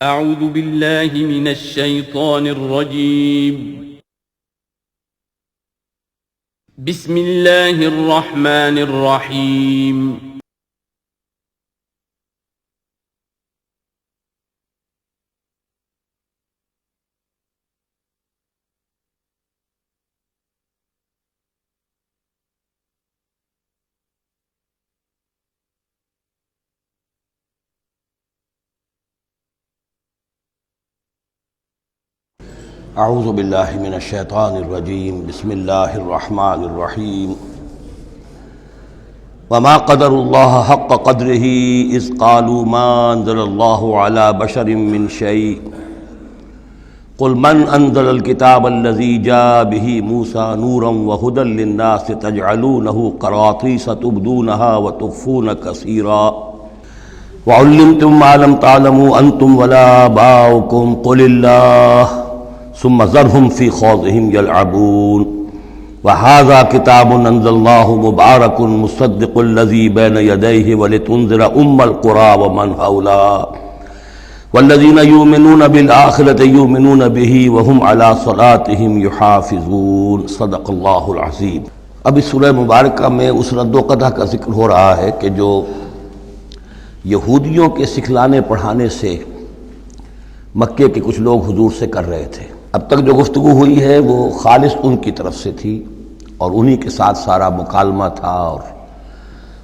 اعوذ باللہ من الشیطان الرجیم بسم اللہ الرحمن الرحیم اعوذ باللہ من الشیطان الرجیم بسم اللہ الرحمن الرحیم وما قدر اللہ حق قدرہ اذ قالوا ما انزل اللہ علی بشر من شیء قل من انزل الکتاب الذی جاء به موسیٰ نورا وہدی للناس تجعلونہ قراطیس تبدونها وتخفون کثیرا وعلمتم ما لم تعلموا انتم ولا آباؤکم قل اللہ ثم ذرهم في خوضهم يلعبون وهذا كتاب أنزلناه مبارك مصدق الذي بين يديه ولتنذر القرى ومن حولها والذين يؤمنون بالآخرة يؤمنون به وهم على صلاتهم يحافظون صدق اللہ العظیم۔ اب اس سورہ مبارکہ میں اس رد و قدح کا ذکر ہو رہا ہے کہ جو یہودیوں کے سکھلانے پڑھانے سے مکے کے کچھ لوگ حضور سے کر رہے تھے۔ اب تک جو گفتگو ہوئی ہے وہ خالص ان کی طرف سے تھی اور انہی کے ساتھ سارا مکالمہ تھا اور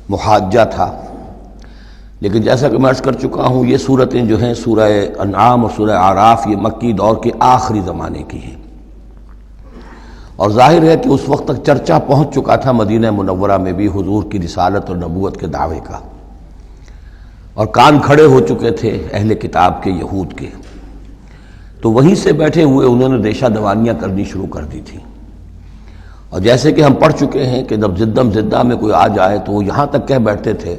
محاجہ تھا، لیکن جیسا کہ میں عرض کر چکا ہوں یہ صورتیں جو ہیں سورہ انعام اور سورہ اعراف یہ مکی دور کے آخری زمانے کی ہیں، اور ظاہر ہے کہ اس وقت تک چرچا پہنچ چکا تھا مدینہ منورہ میں بھی حضور کی رسالت اور نبوت کے دعوے کا، اور کان کھڑے ہو چکے تھے اہل کتاب کے یہود کے، تو وہیں سے بیٹھے ہوئے انہوں نے ریشہ دوانیاں کرنی شروع کر دی تھی۔ اور جیسے کہ ہم پڑھ چکے ہیں کہ جب زدہ میں کوئی آ جائے تو وہ یہاں تک کہہ بیٹھتے تھے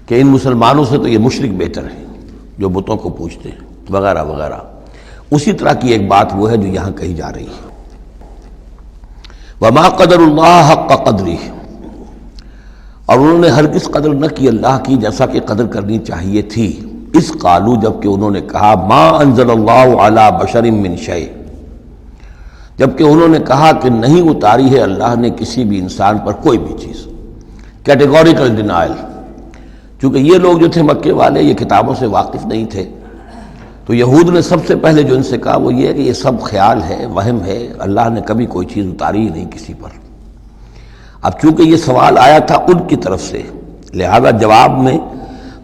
کہ ان مسلمانوں سے تو یہ مشرک بہتر ہیں جو بتوں کو پوجتے ہیں وغیرہ وغیرہ۔ اسی طرح کی ایک بات وہ ہے جو یہاں کہی جا رہی ہے، وما قدر اللہ حق قدرہ، اور انہوں نے ہرگز قدر نہ کی اللہ کی جیسا کہ قدر کرنی چاہیے تھی۔ اس قالو، جبکہ انہوں نے کہا ما انزل اللہ علی بشر من شیء، جبکہ انہوں نے کہا کہ نہیں اتاری ہے اللہ نے کسی بھی انسان پر کوئی بھی چیز، کیٹیگوریکل ڈینائل۔ چونکہ یہ لوگ جو تھے مکے والے یہ کتابوں سے واقف نہیں تھے، تو یہود نے سب سے پہلے جو ان سے کہا وہ یہ ہے کہ یہ سب خیال ہے، وہم ہے، اللہ نے کبھی کوئی چیز اتاری ہی نہیں کسی پر۔ اب چونکہ یہ سوال آیا تھا ان کی طرف سے، لہذا جواب میں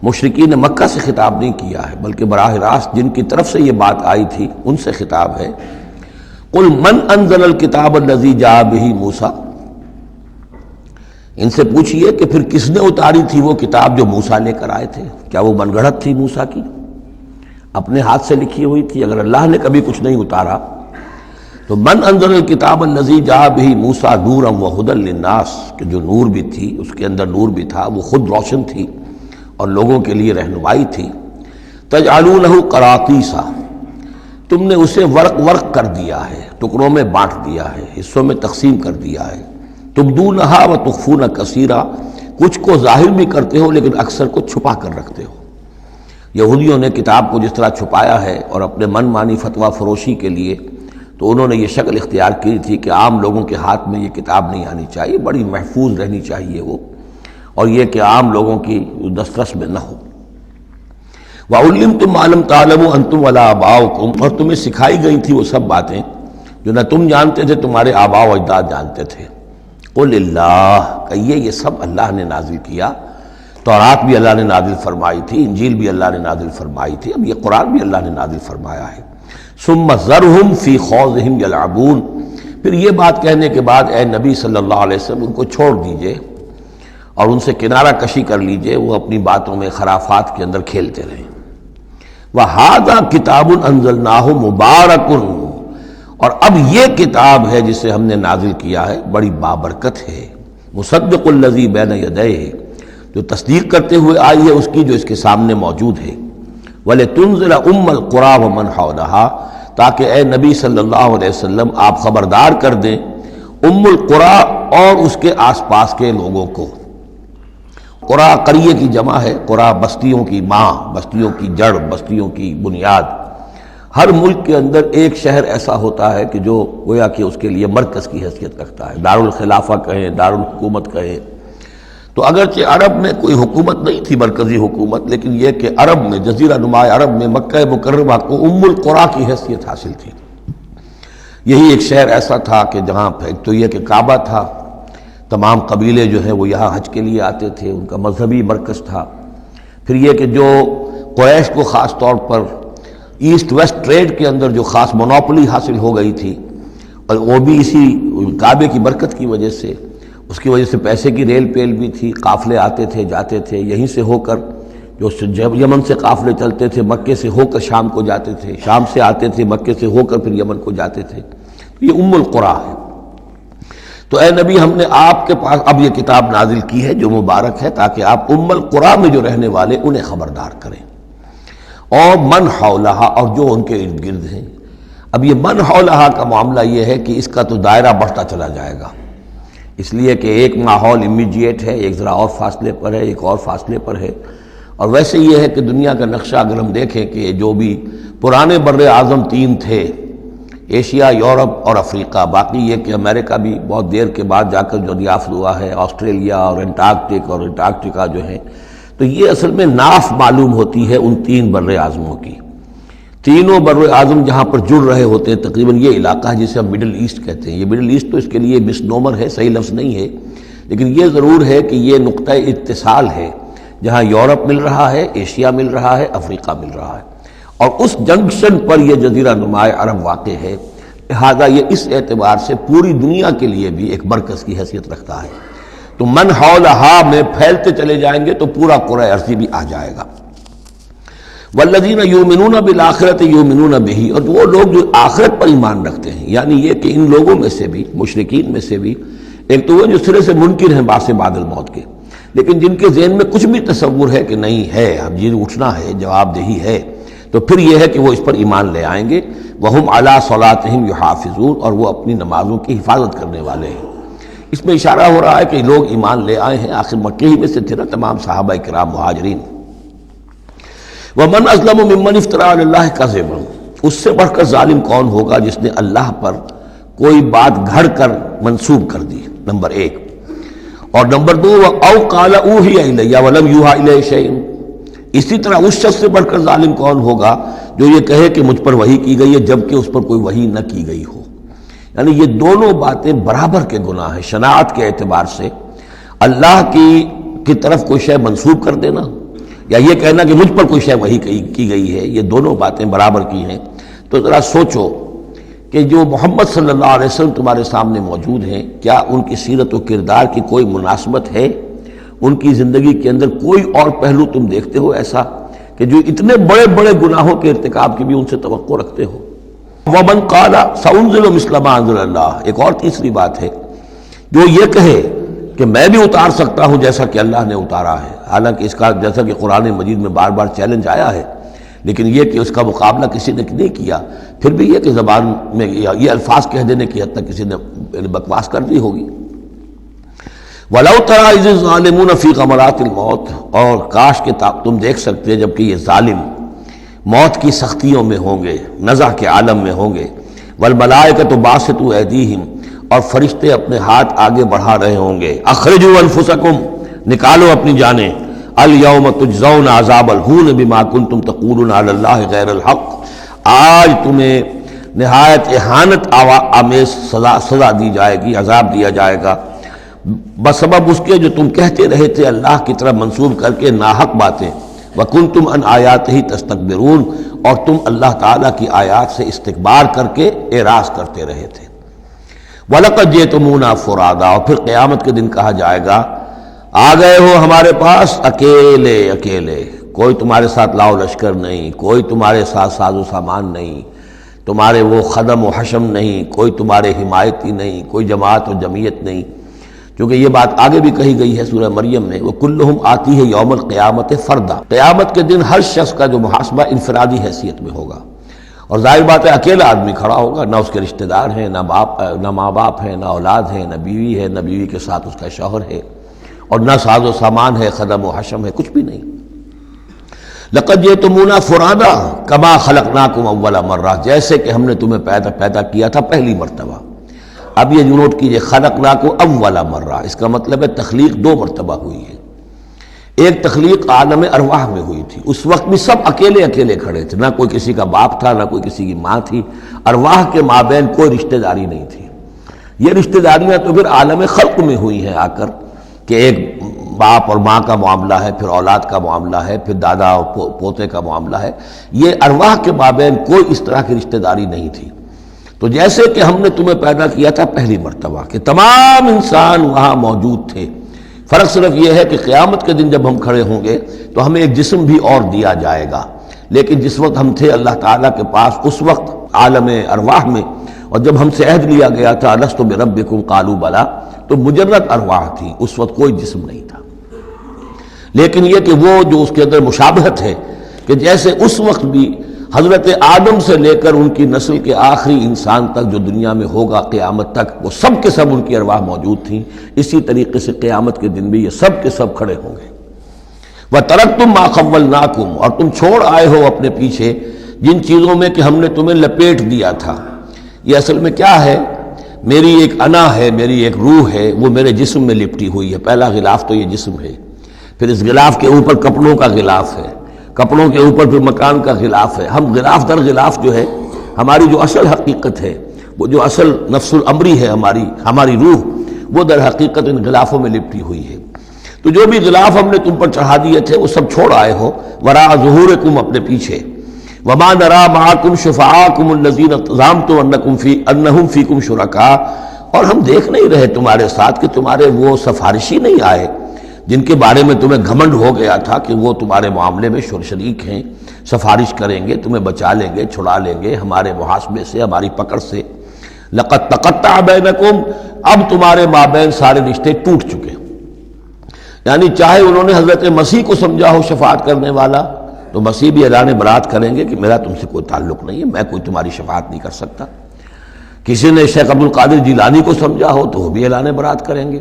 مشرکین مکہ سے خطاب نہیں کیا ہے، بلکہ براہ راست جن کی طرف سے یہ بات آئی تھی ان سے خطاب ہے۔ قل من انزل الکتاب الذی جاء به موسیٰ، ان سے پوچھئے کہ پھر کس نے اتاری تھی وہ کتاب جو موسیٰ لے کر آئے تھے؟ کیا وہ من گڑھت تھی موسیٰ کی؟ اپنے ہاتھ سے لکھی ہوئی تھی؟ اگر اللہ نے کبھی کچھ نہیں اتارا تو من انزل الکتاب الذی جاء به موسیٰ نورا وہدی للناس، کہ جو نور بھی تھی اس کے اندر نور بھی تھا، وہ خود روشن تھی اور لوگوں کے لیے رہنمائی تھی۔ تجعلونہ قراطیسا، تم نے اسے ورق ورق کر دیا ہے، ٹکڑوں میں بانٹ دیا ہے، حصوں میں تقسیم کر دیا ہے۔ تبدونہا وتخفون کثیرا، کچھ کو ظاہر بھی کرتے ہو لیکن اکثر کو چھپا کر رکھتے ہو۔ یہودیوں نے کتاب کو جس طرح چھپایا ہے اور اپنے من مانی فتویٰ فروشی کے لیے تو انہوں نے یہ شکل اختیار کی تھی کہ عام لوگوں کے ہاتھ میں یہ کتاب نہیں آنی چاہیے، بڑی محفوظ رہنی چاہیے وہ، اور یہ کہ عام لوگوں کی دسترس میں نہ ہو۔ وَعُلِّمْتُمْ مَا لَمْ تَعْلَمُوا أَنْتُمْ وَلَا آبَاؤُكُمْ، اور تمہیں سکھائی گئی تھی وہ سب باتیں جو نہ تم جانتے تھے تمہارے آباء و اجداد جانتے تھے۔ قُلِ اللَّهُ، کہیے یہ سب اللہ نے نازل کیا، تورات بھی اللہ نے نازل فرمائی تھی، انجیل بھی اللہ نے نازل فرمائی تھی، اب یہ قرآن بھی اللہ نے نازل فرمایا ہے۔ ثُمَّ ذَرْهُمْ فِي خَوْضِهِمْ يَلْعَبُونَ، پھر یہ بات کہنے کے بعد اے نبی صلی اللہ علیہ وسلم ان کو چھوڑ دیجئے اور ان سے کنارہ کشی کر لیجئے، وہ اپنی باتوں میں خرافات کے اندر کھیلتے رہیں۔ وَهَذَا كِتَابٌ أَنزَلْنَاهُ مُبَارَكٌ، اور اب یہ کتاب ہے جسے ہم نے نازل کیا ہے بڑی بابرکت ہے، مصدق الذی بین یدیہ، جو تصدیق کرتے ہوئے آئی ہے اس کی جو اس کے سامنے موجود ہے۔ وَلِتُنذِرَ القرى ومن حولها، تاکہ اے نبی صلی اللہ علیہ وسلم آپ خبردار کر دیں القرى اور اس کے آس پاس کے لوگوں کو۔ قرا قریے کی جمع ہے، قرا بستیوں کی ماں، بستیوں کی جڑ، بستیوں کی بنیاد۔ ہر ملک کے اندر ایک شہر ایسا ہوتا ہے کہ جو گویا کہ اس کے لیے مرکز کی حیثیت رکھتا ہے، دارالخلافہ کہیں، دارالحکومت کہیں۔ تو اگرچہ عرب میں کوئی حکومت نہیں تھی، مرکزی حکومت، لیکن یہ کہ عرب میں، جزیرہ نما عرب میں مکہ مکرمہ کو ام القریٰ کی حیثیت حاصل تھی۔ یہی ایک شہر ایسا تھا کہ جہاں ایک تو یہ کہ کعبہ تھا، تمام قبیلے جو ہیں وہ یہاں حج کے لیے آتے تھے، ان کا مذہبی مرکز تھا۔ پھر یہ کہ جو قریش کو خاص طور پر ایسٹ ویسٹ ٹریڈ کے اندر جو خاص مونوپلی حاصل ہو گئی تھی، اور وہ بھی اسی کعبے کی برکت کی وجہ سے، اس کی وجہ سے پیسے کی ریل پیل بھی تھی، قافلے آتے تھے جاتے تھے، یہیں سے ہو کر جو یمن سے قافلے چلتے تھے مکے سے ہو کر شام کو جاتے تھے، شام سے آتے تھے مکے سے ہو کر پھر یمن کو جاتے تھے۔ یہ ام القریٰ ہے۔ تو اے نبی، ہم نے آپ کے پاس اب یہ کتاب نازل کی ہے جو مبارک ہے، تاکہ آپ ام القریٰ میں جو رہنے والے انہیں خبردار کریں، اور من حولہا، اور جو ان کے ارد گرد ہیں۔ اب یہ من حولہا کا معاملہ یہ ہے کہ اس کا تو دائرہ بڑھتا چلا جائے گا، اس لیے کہ ایک ماحول امیجیٹ ہے، ایک ذرا اور فاصلے پر ہے، ایک اور فاصلے پر ہے۔ اور ویسے یہ ہے کہ دنیا کا نقشہ اگر ہم دیکھیں کہ جو بھی پرانے بر اعظم تین تھے، ایشیا، یورپ اور افریقہ، باقی یہ کہ امریکہ بھی بہت دیر کے بعد جا کر جو دریافت ہوا ہے، آسٹریلیا اور انٹارکٹیکا جو ہیں، تو یہ اصل میں ناف معلوم ہوتی ہے ان تین بر اعظموں کی۔ تینوں بر اعظم جہاں پر جڑ رہے ہوتے ہیں، تقریباً یہ علاقہ ہے جسے ہم مڈل ایسٹ کہتے ہیں۔ یہ مڈل ایسٹ تو اس کے لیے مس نومر ہے، صحیح لفظ نہیں ہے، لیکن یہ ضرور ہے کہ یہ نقطہ اتصال ہے جہاں یورپ مل رہا ہے، ایشیا مل رہا ہے، افریقہ مل رہا ہے، اور اس جنکشن پر یہ جزیرہ نما عرب واقع ہے۔ لہذا یہ اس اعتبار سے پوری دنیا کے لیے بھی ایک مرکز کی حیثیت رکھتا ہے۔ تو من حولہا میں پھیلتے چلے جائیں گے تو پورا قرہ ارضی بھی آ جائے گا۔ والذین یؤمنون بالآخرۃ یؤمنون بہ، اور وہ لوگ جو آخرت پر ایمان رکھتے ہیں، یعنی یہ کہ ان لوگوں میں سے بھی، مشرکین میں سے بھی، ایک تو وہ جو سرے سے منکر ہیں بعث بعد الموت کے، لیکن جن کے ذہن میں کچھ بھی تصور ہے کہ نہیں ہے، اب یہ اٹھنا ہے، جواب دہی ہے، تو پھر یہ ہے کہ وہ اس پر ایمان لے آئیں گے۔ وہم علی صلاتہم یحافظون، اور وہ اپنی نمازوں کی حفاظت کرنے والے ہیں۔ اس میں اشارہ ہو رہا ہے کہ لوگ ایمان لے آئے ہیں، آخر مکے ہی میں سے تھے نا تمام صحابہ کرام مہاجرین۔ ومن اظلم ممن افترى علی اللہ کذبا، اس سے بڑھ کر ظالم کون ہوگا جس نے اللہ پر کوئی بات گھڑ کر منسوب کر دی، نمبر ایک۔ اور نمبر دو، او قال اوحی الی ولم یوحى الی شیء، اسی طرح اس شخص سے بڑھ کر ظالم کون ہوگا جو یہ کہے کہ مجھ پر وحی کی گئی ہے جبکہ اس پر کوئی وحی نہ کی گئی ہو۔ یعنی یہ دونوں باتیں برابر کے گناہ ہیں شناعت کے اعتبار سے، اللہ کی طرف کوئی شے منسوب کر دینا یا یہ کہنا کہ مجھ پر کوئی شے وحی کی گئی ہے، یہ دونوں باتیں برابر کی ہیں۔ تو ذرا سوچو کہ جو محمد صلی اللہ علیہ وسلم تمہارے سامنے موجود ہیں، کیا ان کی سیرت و کردار کی کوئی مناسبت ہے؟ ان کی زندگی کے اندر کوئی اور پہلو تم دیکھتے ہو ایسا کہ جو اتنے بڑے بڑے گناہوں کے ارتکاب کی بھی ان سے توقع رکھتے ہو؟ وَمَنْ قَالَ سَأُنزِلُ مِثْلَ مَا أَنزَلَ اللَّهُ، ایک اور تیسری بات ہے، جو یہ کہے کہ میں بھی اتار سکتا ہوں جیسا کہ اللہ نے اتارا ہے، حالانکہ اس کا جیسا کہ قرآن مجید میں بار بار چیلنج آیا ہے، لیکن یہ کہ اس کا مقابلہ کسی نے نہیں کیا، پھر بھی یہ کہ زبان میں یہ الفاظ کہہ دینے کی حد تک کسی نے بکواس کر دی ہوگی۔ وَلَوْ تَرَىٰ إِذِ الظَّالِمُونَ فِي غَمَرَاتِ الْمَوْتِ، اور کاش کہ تم دیکھ سکتے جبکہ یہ ظالم موت کی سختیوں میں ہوں گے، نزع کے عالم میں ہوں گے، وَالْمَلَائِكَةُ بَاسِطُو أَيْدِيهِمْ، اور فرشتے اپنے ہاتھ آگے بڑھا رہے ہوں گے، اخرجوا انفسکم، نکالو اپنی جانیں، الیوم تجزون عذاب الہون بما کنتم تقولون علی اللہ غیر الحق، آج تمہیں نہایت اہانت آمیز سزا دی جائے گی، عذاب دیا جائے گا بسبب اس کے جو تم کہتے رہے تھے اللہ کی طرف منسوب کر کے ناحق باتیں، وَكُنْتُمْ عَنْ آيَاتِهِ تَسْتَكْبِرُونَ، اور تم اللہ تعالیٰ کی آیات سے استکبار کر کے اعراض کرتے رہے تھے۔ وَلَقَدْ جِئْتُمُونَا فُرَادًا، اور پھر قیامت کے دن کہا جائے گا آ گئے ہو ہمارے پاس اکیلے اکیلے، کوئی تمہارے ساتھ لاؤ لشکر نہیں، کوئی تمہارے ساتھ ساز و سامان نہیں، تمہارے وہ خدم و حشم نہیں، کوئی تمہارے حمایتی نہیں، کوئی جماعت و جمعیت نہیں، کیونکہ یہ بات آگے بھی کہی گئی ہے سورہ مریم میں، وَكُلُّهُمْ آتِيهِ يَوْمَ الْقِيَامَةِ فَرْدًا، قیامت کے دن ہر شخص کا جو محاسبہ انفرادی حیثیت میں ہوگا، اور ظاہر بات ہے اکیلا آدمی کھڑا ہوگا، نہ اس کے رشتہ دار ہیں، نہ ماں باپ ہیں، نہ اولاد ہیں، نہ بیوی ہے، نہ بیوی کے ساتھ اس کا شوہر ہے، اور نہ ساز و سامان ہے، خدم و حشم ہے، کچھ بھی نہیں۔ لقد جئتمونا فرادا کما خلقناکم اول مرہ، جیسے کہ ہم نے تمہیں پیدا کیا تھا پہلی مرتبہ۔ اب یہ نوٹ کیجئے، خلقناکم اول مرہ، اس کا مطلب ہے تخلیق دو مرتبہ ہوئی ہے۔ ایک تخلیق عالم ارواح میں ہوئی تھی، اس وقت بھی سب اکیلے اکیلے کھڑے تھے، نہ کوئی کسی کا باپ تھا، نہ کوئی کسی کی ماں تھی، ارواح کے مابین کوئی رشتہ داری نہیں تھی۔ یہ رشتہ داریاں تو پھر عالم خلق میں ہوئی ہیں آ کر، کہ ایک باپ اور ماں کا معاملہ ہے، پھر اولاد کا معاملہ ہے، پھر دادا اور پوتے کا معاملہ ہے۔ یہ ارواح کے مابین کوئی اس طرح کی رشتہ داری نہیں تھی۔ تو جیسے کہ ہم نے تمہیں پیدا کیا تھا پہلی مرتبہ، کہ تمام انسان وہاں موجود تھے، فرق صرف یہ ہے کہ قیامت کے دن جب ہم کھڑے ہوں گے تو ہمیں ایک جسم بھی اور دیا جائے گا، لیکن جس وقت ہم تھے اللہ تعالیٰ کے پاس اس وقت عالم ارواح میں، اور جب ہم سے عہد لیا گیا تھا الست بربکم قالوا بلی، تو مجرد ارواح تھی، اس وقت کوئی جسم نہیں تھا۔ لیکن یہ کہ وہ جو اس کے اندر مشابہت ہے کہ جیسے اس وقت بھی حضرت آدم سے لے کر ان کی نسل کے آخری انسان تک جو دنیا میں ہوگا قیامت تک، وہ سب کے سب ان کی ارواح موجود تھیں، اسی طریقے سے قیامت کے دن بھی یہ سب کے سب کھڑے ہوں گے۔ وَتَرَكْتُمْ مَا خَوَّلْنَاكُمْ، اور تم چھوڑ آئے ہو اپنے پیچھے جن چیزوں میں کہ ہم نے تمہیں لپیٹ دیا تھا۔ یہ اصل میں کیا ہے؟ میری ایک انا ہے، میری ایک روح ہے، وہ میرے جسم میں لپٹی ہوئی ہے۔ پہلا غلاف تو یہ جسم ہے، پھر اس غلاف کے اوپر کپڑوں کا غلاف ہے، کپڑوں کے اوپر پھر مکان کا غلاف ہے۔ ہم غلاف در غلاف جو ہے، ہماری جو اصل حقیقت ہے، وہ جو اصل نفس الامری ہے ہماری روح، وہ در حقیقت ان غلافوں میں لپٹی ہوئی ہے۔ تو جو بھی غلاف ہم نے تم پر چڑھا دیے تھے وہ سب چھوڑ آئے ہو، وراء ظہورکم، اپنے پیچھے۔ وما نرى معكم شفعاءكم الذين زعمتم انهم فيكم شركاء، اور ہم دیکھ نہیں رہے تمہارے ساتھ کہ تمہارے وہ سفارشی نہیں آئے جن کے بارے میں تمہیں گھمنڈ ہو گیا تھا کہ وہ تمہارے معاملے میں شریک ہیں، سفارش کریں گے، تمہیں بچا لیں گے، چھڑا لیں گے ہمارے محاسبے سے، ہماری پکڑ سے۔ لقد تقطع بینکم، اب تمہارے مابین سارے رشتے ٹوٹ چکے۔ یعنی چاہے انہوں نے حضرت مسیح کو سمجھا ہو شفاعت کرنے والا، تو مسیح بھی اعلان برات کریں گے کہ میرا تم سے کوئی تعلق نہیں ہے، میں کوئی تمہاری شفاعت نہیں کر سکتا۔ کسی نے شیخ عبد القادر جیلانی کو سمجھا ہو تو وہ بھی اعلان برات کریں گے۔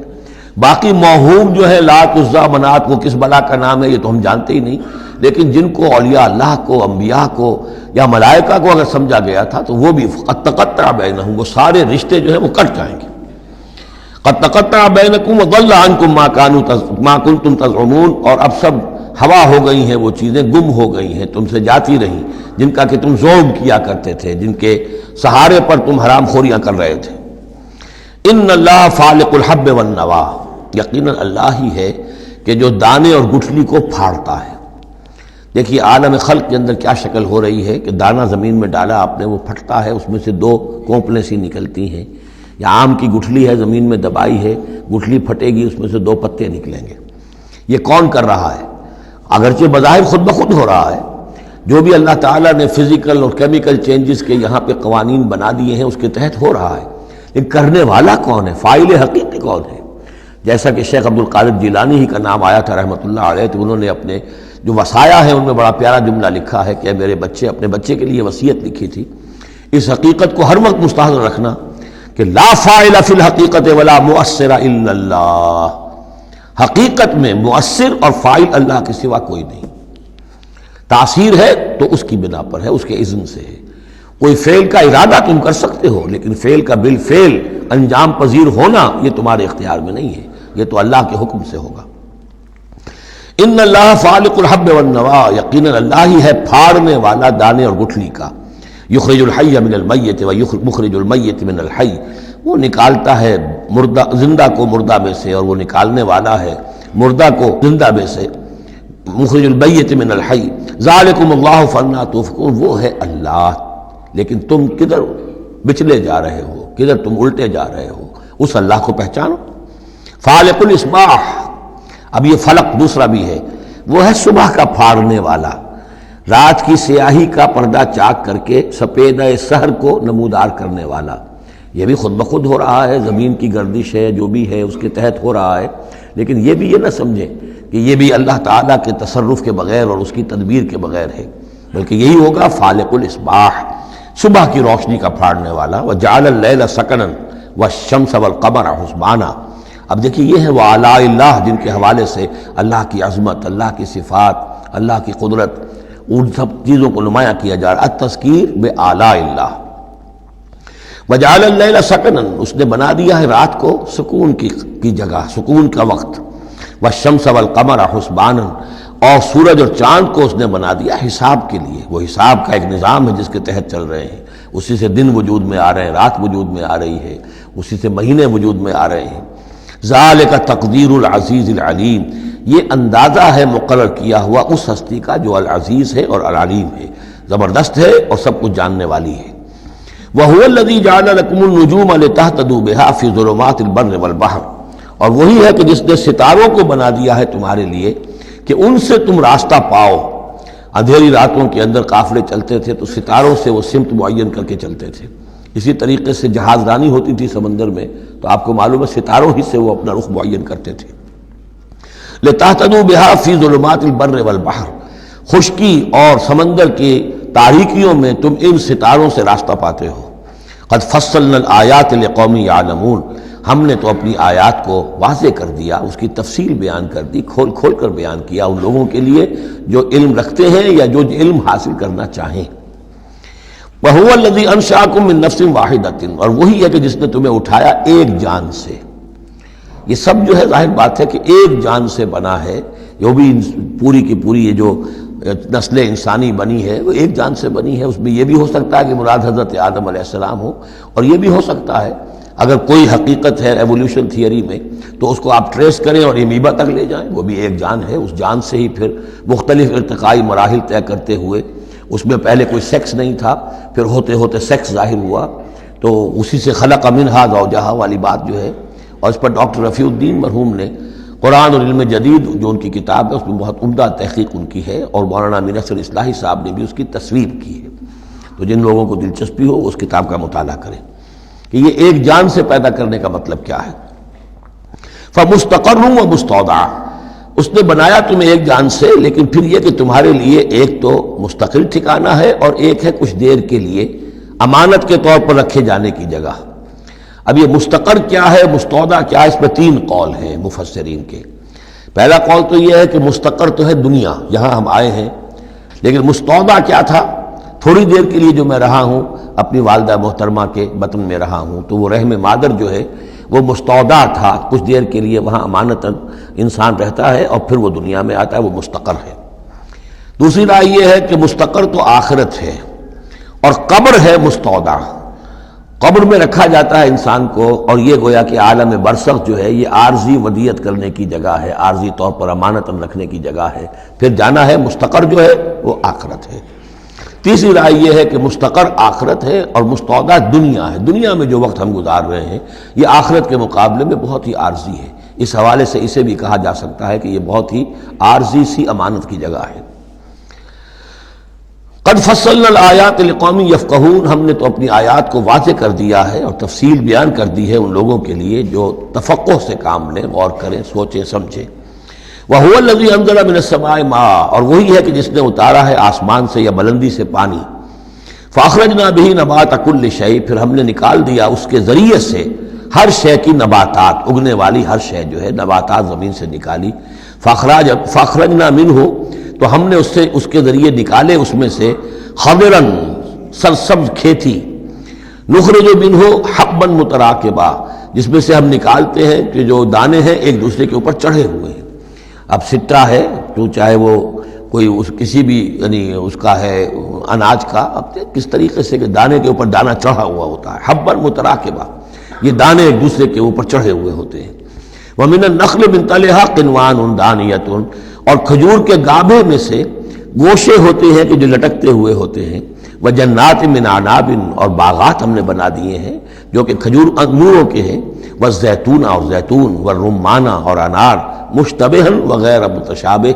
باقی موہوم جو ہے لات عزا منات، وہ کس بلا کا نام ہے یہ تو ہم جانتے ہی نہیں، لیکن جن کو اولیاء اللہ کو، انبیاء کو یا ملائکہ کو اگر سمجھا گیا تھا تو وہ بھی قد تقطع بینہم، وہ سارے رشتے جو ہیں وہ کٹ جائیں گے۔ قد تقطع بینکم وضل عنکم ما کنتم تزعمون، اور اب سب ہوا ہو گئی ہیں، وہ چیزیں گم ہو گئی ہیں، تم سے جاتی رہیں جن کا کہ تم زوم کیا کرتے تھے، جن کے سہارے پر تم حرام خوریاں کر رہے تھے۔ ان اللہ فالق الحب والنوا، یقیناً اللہ ہی ہے کہ جو دانے اور گٹھلی کو پھاڑتا ہے۔ دیکھیے عالم خلق کے اندر کیا شکل ہو رہی ہے کہ دانہ زمین میں ڈالا آپ نے، وہ پھٹتا ہے، اس میں سے دو کونپلیں سی نکلتی ہیں، یا آم کی گٹھلی ہے زمین میں دبائی ہے، گٹھلی پھٹے گی، اس میں سے دو پتے نکلیں گے۔ یہ کون کر رہا ہے؟ اگرچہ بظاہر خود بخود ہو رہا ہے، جو بھی اللہ تعالیٰ نے فزیکل اور کیمیکل چینجز کے یہاں پہ قوانین بنا دیے ہیں اس کے تحت ہو رہا ہے، لیکن کرنے والا کون ہے؟ فاعل حقیقی کون ہے؟ جیسا کہ شیخ عبد القادر جیلانی ہی کا نام آیا تھا رحمۃ اللہ علیہ، تو انہوں نے اپنے جو وصایا ہیں ان میں بڑا پیارا جملہ لکھا ہے کہ میرے بچے، اپنے بچے کے لیے وصیت لکھی تھی، اس حقیقت کو ہر وقت مستحضر رکھنا کہ لا فاعل فی الحقیقت ولا مؤثر الا اللہ، حقیقت میں مؤثر اور فاعل اللہ کے سوا کوئی نہیں۔ تاثیر ہے تو اس کی بنا پر ہے، اس کے اذن سے ہے۔ کوئی فعل کا ارادہ تم کر سکتے ہو، لیکن فعل کا بالفعل انجام پذیر ہونا یہ تمہارے اختیار میں نہیں ہے، یہ تو اللہ کے حکم سے ہوگا۔ ان اللہ فالق الحب والنوا، یقیناً اللہ ہی ہے پھاڑنے والا دانے اور گٹھلی کا۔ یخرج الحی من المیت ومخرج المیت من الحی، وہ نکالتا ہے زندہ کو مردہ میں سے، اور وہ نکالنے والا ہے مردہ کو زندہ میں سے۔ مخرج المیت من الحی ذالکم اللہ فانا توفقون، وہ ہے اللہ، لیکن تم کدھر بچلے جا رہے ہو، کدھر تم الٹے جا رہے ہو، اس اللہ کو پہچانو۔ فالق الاصباح، اب یہ فلق دوسرا بھی ہے، وہ ہے صبح کا پھاڑنے والا، رات کی سیاہی کا پردہ چاک کر کے سپیدہ سحر کو نمودار کرنے والا۔ یہ بھی خود بخود ہو رہا ہے، زمین کی گردش ہے جو بھی ہے اس کے تحت ہو رہا ہے، لیکن یہ بھی یہ نہ سمجھیں کہ یہ بھی اللہ تعالیٰ کے تصرف کے بغیر اور اس کی تدبیر کے بغیر ہے، بلکہ یہی ہوگا فالق الاصباح، صبح کی روشنی کا پھاڑنے والا۔ وجعل اللیل سکنا والشمس والقمر حسبانا، اب دیکھیے یہ ہے وہ آلاء اللہ جن کے حوالے سے اللہ کی عظمت، اللہ کی صفات، اللہ کی قدرت، ان سب چیزوں کو نمایاں کیا جا رہا ہے۔ التذکیر بآلاء اللہ۔ وجعل اللیل سکنا، اس نے بنا دیا ہے رات کو سکون کی جگہ، سکون کا وقت۔ والشمس والقمر حسبانا، اور سورج اور چاند کو اس نے بنا دیا حساب کے لیے، وہ حساب کا ایک نظام ہے جس کے تحت چل رہے ہیں، اسی سے دن وجود میں آ رہے ہیں، رات وجود میں آ رہی ہے، اسی سے مہینے وجود میں آ رہے ہیں۔ ذالک تقدیر العزیز العلیم، یہ اندازہ ہے مقرر کیا ہوا اس ہستی کا جو العزیز ہے اور العلیم ہے، زبردست ہے اور سب کچھ جاننے والی ہے۔ وَهُوَ الَّذِي جَعَلَ لَكُمُ النُّجُومَ لِتَهْتَدُوا بِهَا فِي ظُلُمَاتِ الْبَرِّ وَالْبَحْرِ، اور وہی ہے کہ جس نے ستاروں کو بنا دیا ہے تمہارے لیے کہ ان سے تم راستہ پاؤ۔ اندھیری راتوں کے اندر قافلے چلتے تھے تو ستاروں سے وہ سمت معین کر کے چلتے تھے، اسی طریقے سے جہاز رانی ہوتی تھی سمندر میں تو آپ کو معلوم ہے ستاروں ہی سے وہ اپنا رخ معین کرتے تھے۔ لِتَهْتَدُوا بِهَا فِي ظُلُمَاتِ الْبَرِّ وَالْبَحْرِ، خشکی اور سمندر کی تاریکیوں میں تم ان ستاروں سے راستہ پاتے ہو۔ قد فصلنا الآیات لقوم یعلمون، ہم نے تو اپنی آیات کو واضح کر دیا، اس کی تفصیل بیان کر دی، کھول کھول کر بیان کیا ان لوگوں کے لیے جو علم رکھتے ہیں یا جو علم حاصل کرنا چاہیں۔ وَهُوَ الَّذِي أَنشَأَكُم مِّن نَّفْسٍ وَاحِدَةٍ، اور وہی ہے کہ جس نے تمہیں اٹھایا ایک جان سے۔ یہ سب جو ہے ظاہر بات ہے کہ ایک جان سے بنا ہے، جو بھی پوری کی پوری یہ جو نسل انسانی بنی ہے وہ ایک جان سے بنی ہے۔ اس میں یہ بھی ہو سکتا ہے کہ مراد حضرت آدم علیہ السلام ہو، اور یہ بھی ہو سکتا ہے اگر کوئی حقیقت ہے ایولیوشن تھیوری میں تو اس کو آپ ٹریس کریں اور امیبا تک لے جائیں، وہ بھی ایک جان ہے۔ اس جان سے ہی پھر مختلف ارتقائی مراحل طے کرتے ہوئے، اس میں پہلے کوئی سیکس نہیں تھا، پھر ہوتے ہوتے سیکس ظاہر ہوا، تو اسی سے خلق منہا زوجہا والی بات جو ہے، اور اس پر ڈاکٹر رفیع الدین مرحوم نے قرآن اور علم جدید جو ان کی کتاب ہے اس میں بہت عمدہ تحقیق ان کی ہے، اور مولانا امین اصغر اصلاحی صاحب نے بھی اس کی تصویر کی ہے۔ تو جن لوگوں کو دلچسپی ہو اس کتاب کا مطالعہ کریں کہ یہ ایک جان سے پیدا کرنے کا مطلب کیا ہے۔ فَمُسْتَقَرٌّ وَمُسْتَوْدَعٌ، اس نے بنایا تمہیں ایک جان سے، لیکن پھر یہ کہ تمہارے لیے ایک تو مستقل ٹھکانہ ہے اور ایک ہے کچھ دیر کے لیے امانت کے طور پر رکھے جانے کی جگہ۔ اب یہ مستقر کیا ہے، مستودع کیا ہے، اس میں تین قول ہیں مفسرین کے۔ پہلا قول تو یہ ہے کہ مستقر تو ہے دنیا جہاں ہم آئے ہیں، لیکن مستودع کیا تھا، تھوڑی دیر کے لیے جو میں رہا ہوں اپنی والدہ محترمہ کے بطن میں رہا ہوں تو وہ رحم مادر جو ہے وہ مستودع تھا، کچھ دیر کے لیے وہاں امانتاً انسان رہتا ہے اور پھر وہ دنیا میں آتا ہے، وہ مستقر ہے۔ دوسری رائے یہ ہے کہ مستقر تو آخرت ہے اور قبر ہے مستودع، قبر میں رکھا جاتا ہے انسان کو، اور یہ گویا کہ عالم برزخ جو ہے یہ عارضی ودیت کرنے کی جگہ ہے، عارضی طور پر امانتاً رکھنے کی جگہ ہے، پھر جانا ہے۔ مستقر جو ہے وہ آخرت ہے۔ تیسری رائے یہ ہے کہ مستقر آخرت ہے اور مستودع دنیا ہے، دنیا میں جو وقت ہم گزار رہے ہیں یہ آخرت کے مقابلے میں بہت ہی عارضی ہے۔ اس حوالے سے اسے بھی کہا جا سکتا ہے کہ یہ بہت ہی عارضی سی امانت کی جگہ ہے۔ قد فصلنا الآیات لقوم یفقہون، ہم نے تو اپنی آیات کو واضح کر دیا ہے اور تفصیل بیان کر دی ہے ان لوگوں کے لیے جو تفقہ سے کام لیں، غور کریں، سوچیں، سمجھیں۔ وَهُوَ الَّذِي أَنزَلَ مِنَ السَّمَاءِ مَاءً، اور وہی ہے کہ جس نے اتارا ہے آسمان سے یا بلندی سے پانی۔ فَأَخْرَجْنَا بِهِ نَبَاتَ كُلِّ شَيْءٍ، پھر ہم نے نکال دیا اس کے ذریعے سے ہر شے کی نباتات، اگنے والی ہر شے جو ہے نباتات زمین سے نکالی۔ فَأَخْرَجْنَا مِنْهُ، تو ہم نے اس کے ذریعے نکالے اس میں سے خضراً، سرسبز کھیتی، نخرج منہ حبا متراکبا، جس میں سے ہم نکالتے ہیں کہ جو دانے ہیں ایک دوسرے کے اوپر چڑھے ہوئے ہیں۔ اب سٹا ہے تو چاہے وہ کوئی کسی بھی یعنی اس کا ہے اناج کا، اب کس طریقے سے کہ دانے کے اوپر دانہ چڑھا ہوا ہوتا ہے، حبا متراکبا، یہ دانے ایک دوسرے کے اوپر چڑھے ہوئے ہوتے ہیں۔ وَمِنَ النَّخْلِ مِنْ طَلْعِهَا قِنْوَانٌ دَانِيَةٌ، اور کھجور کے گابھے میں سے گوشے ہوتے ہیں کہ جو لٹکتے ہوئے ہوتے ہیں۔ وَجَنَّاتٍ مِّنْ أَعْنَابٍ، اور باغات ہم نے بنا دیے ہیں جو کہ کھجور انگوروں کے ہیں۔ وَالزَّيْتُونَ، اور زیتون، وَالرُّمَّانَ، اور انار، مُشْتَبِهًا وَغَيْرَ مُتَشَابِهٍ،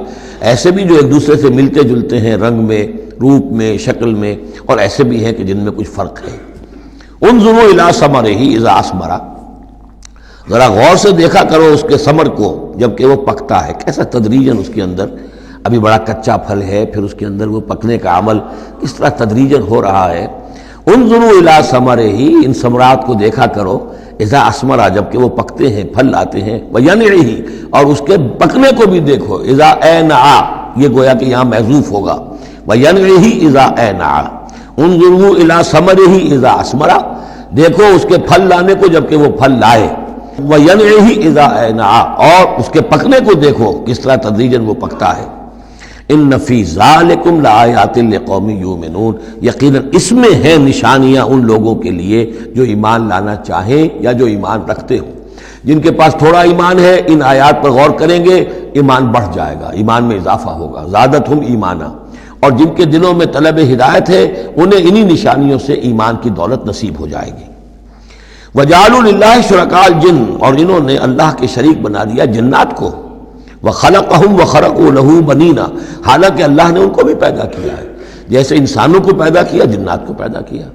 ایسے بھی جو ایک دوسرے سے ملتے جلتے ہیں رنگ میں، روپ میں، شکل میں، اور ایسے بھی ہیں کہ جن میں کچھ فرق ہے۔ انظروا إِلَىٰ ثَمَرِهِ إِذَا أَثْمَرَ، ذرا غور سے دیکھا کرو اس کے ثمر کو جب کہ وہ پکتا ہے، کیسا تدریجاً اس کے اندر، ابھی بڑا کچا پھل ہے، پھر اس کے اندر وہ پکنے کا عمل کس طرح تدریجاً ہو رہا ہے۔ انظروا الی ثمرہ، ان ثمرات کو دیکھا کرو، اذا اسمرا جب کہ وہ پکتے ہیں، پھل لاتے ہیں، وینعہ اور اس کے پکنے کو بھی دیکھو، اذا اینعا یہ گویا کہ یہاں محذوف ہوگا، وینعہ اذا اینعا، انظروا الی ثمرہ اذا اسمرا دیکھو اس کے پھل لانے کو جب کہ وہ پھل لائے، وینعہ اذا اینعا اور اس کے پکنے کو دیکھو کس طرح تدریجاً وہ پکتا ہے۔ ان فی ذالکم لآیات لقوم یؤمنون، یقیناً اس میں ہیں نشانیاں ان لوگوں کے لیے جو ایمان لانا چاہیں یا جو ایمان رکھتے ہوں۔ جن کے پاس تھوڑا ایمان ہے ان آیات پر غور کریں گے، ایمان بڑھ جائے گا، ایمان میں اضافہ ہوگا، زادتہم ایمانا، اور جن کے دلوں میں طلب ہدایت ہے انہیں انہی نشانیوں سے ایمان کی دولت نصیب ہو جائے گی۔ وجعلوا للہ شرکاء الجن، اور انہوں نے اللہ کے شریک بنا دیا جنات کو، وخلقہم وخرقوا لہ بنینا، حالانکہ اللہ نے ان کو بھی پیدا کیا ہے، جیسے انسانوں کو پیدا کیا جنات کو پیدا کیا۔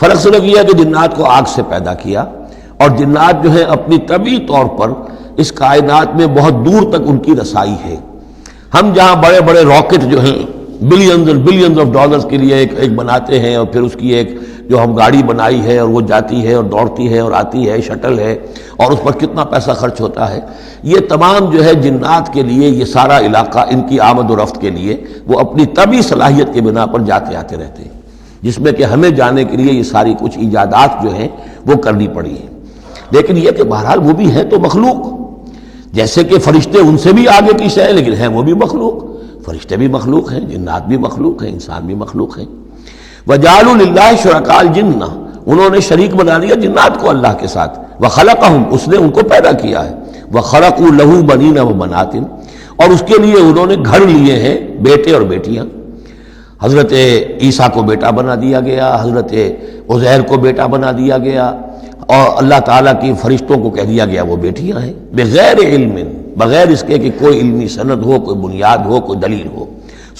فرق صرف یہ ہے کہ جنات کو آگ سے پیدا کیا، اور جنات جو ہیں اپنی طبعی طور پر اس کائنات میں بہت دور تک ان کی رسائی ہے۔ ہم جہاں بڑے بڑے راکٹ جو ہیں بلینز اور بلینز آف ڈالرز کے لیے ایک بناتے ہیں، اور پھر اس کی ایک جو ہم گاڑی بنائی ہے اور وہ جاتی ہے اور دوڑتی ہے اور آتی ہے، شٹل ہے، اور اس پر کتنا پیسہ خرچ ہوتا ہے، یہ تمام جو ہے جنات کے لیے یہ سارا علاقہ ان کی آمد و رفت کے لیے وہ اپنی طبعی صلاحیت کے بنا پر جاتے آتے رہتے ہیں، جس میں کہ ہمیں جانے کے لیے یہ ساری کچھ ایجادات جو ہیں وہ کرنی پڑی ہیں۔ لیکن یہ کہ بہرحال وہ بھی ہیں تو مخلوق، جیسے کہ فرشتے ان سے بھی آگے کی شے، لیکن ہیں وہ بھی مخلوق، فرشتے بھی مخلوق ہیں، جنات بھی مخلوق ہیں، انسان بھی مخلوق ہیں۔ وجعلوا للہ شرکاء الجن، انہوں نے شریک بنا لیا جنات کو اللہ کے ساتھ، وخلقہم اس نے ان کو پیدا کیا ہے، وخرقوا لہ بنین وبنات، اور اس کے لیے انہوں نے گھر لیے ہیں بیٹے اور بیٹیاں۔ حضرت عیسیٰ کو بیٹا بنا دیا گیا، حضرت عزیر کو بیٹا بنا دیا گیا، اور اللہ تعالیٰ کی فرشتوں کو کہہ دیا گیا وہ بیٹیاں ہیں، بغیر علم، بغیر اس کے کہ کوئی علمی سند ہو، کوئی بنیاد ہو، کوئی دلیل ہو۔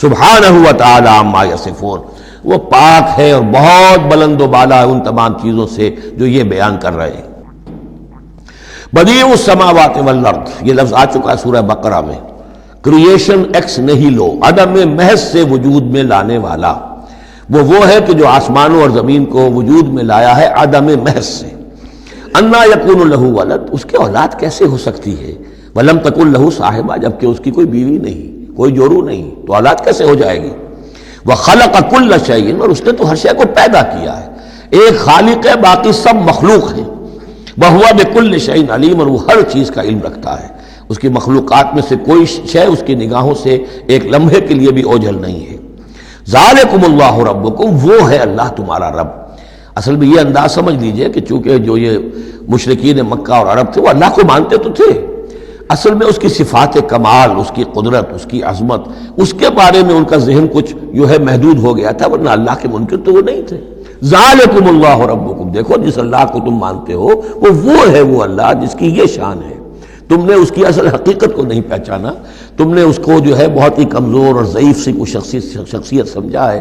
سبحانہ و تعالی عما یصفون، وہ پاک ہے اور بہت بلند و بالا ہے ان تمام چیزوں سے جو یہ بیان کر رہے ہیں۔ بدیع السماوات والارض، یہ لفظ آ چکا ہے سورہ بقرہ میں، کریشن ایکس نیہیلو، عدم محض سے وجود میں لانے والا، وہ ہے کہ جو آسمانوں اور زمین کو وجود میں لایا ہے عدم محض سے۔ انا یکون لہ ولد، اس کے اولاد کیسے ہو سکتی ہے، ولم تکن لہ صاحبہ، جبکہ اس کی کوئی بیوی نہیں، کوئی جورو نہیں، تو اولاد کیسے ہو جائے گی۔ وخلق کل شیء، اور اس نے تو ہر شے کو پیدا کیا ہے، ایک خالق ہے باقی سب مخلوق ہیں، وہو بکل شیء علیم، اور وہ ہر چیز کا علم رکھتا ہے، اس کی مخلوقات میں سے کوئی شے اس کی نگاہوں سے ایک لمحے کے لیے بھی اوجھل نہیں ہے۔ ذالکم اللہ ربکم، وہ ہے اللہ تمہارا رب۔ اصل میں یہ انداز سمجھ لیجئے کہ چونکہ جو یہ مشرکین مکہ اور عرب تھے وہ اللہ کو مانتے تو تھے، اصل میں اس کی صفات کمال، اس کی قدرت، اس کی عظمت، اس کے بارے میں ان کا ذہن کچھ جو ہے محدود ہو گیا تھا، ورنہ اللہ کے منکر تو وہ نہیں تھے۔ ذالکم اللہ ربکم، دیکھو جس اللہ کو تم مانتے ہو وہ ہے وہ اللہ جس کی یہ شان ہے، تم نے اس کی اصل حقیقت کو نہیں پہچانا، تم نے اس کو جو ہے بہت ہی کمزور اور ضعیف سی کوئی شخصیت سمجھا ہے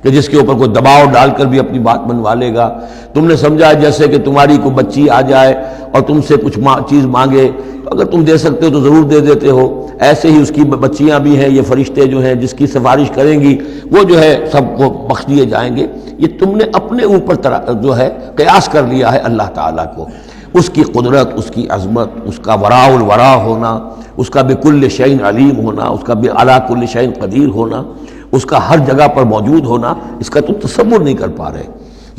کہ جس کے اوپر کوئی دباؤ ڈال کر بھی اپنی بات منوا لے گا۔ تم نے سمجھا جیسے کہ تمہاری کوئی بچی آ جائے اور تم سے کچھ چیز مانگے تو اگر تم دے سکتے ہو تو ضرور دے دیتے ہو، ایسے ہی اس کی بچیاں بھی ہیں، یہ فرشتے جو ہیں جس کی سفارش کریں گی وہ جو ہے سب کو بخش دیے جائیں گے۔ یہ تم نے اپنے اوپر جو ہے قیاس کر لیا ہے اللہ تعالیٰ کو، اس کی قدرت، اس کی عظمت، اس کا وراء الورا ہونا، اس کا بکل شیء علیم ہونا، اس کا علی کل شیء قدیر ہونا، اس کا ہر جگہ پر موجود ہونا، اس کا تم تصور نہیں کر پا رہے۔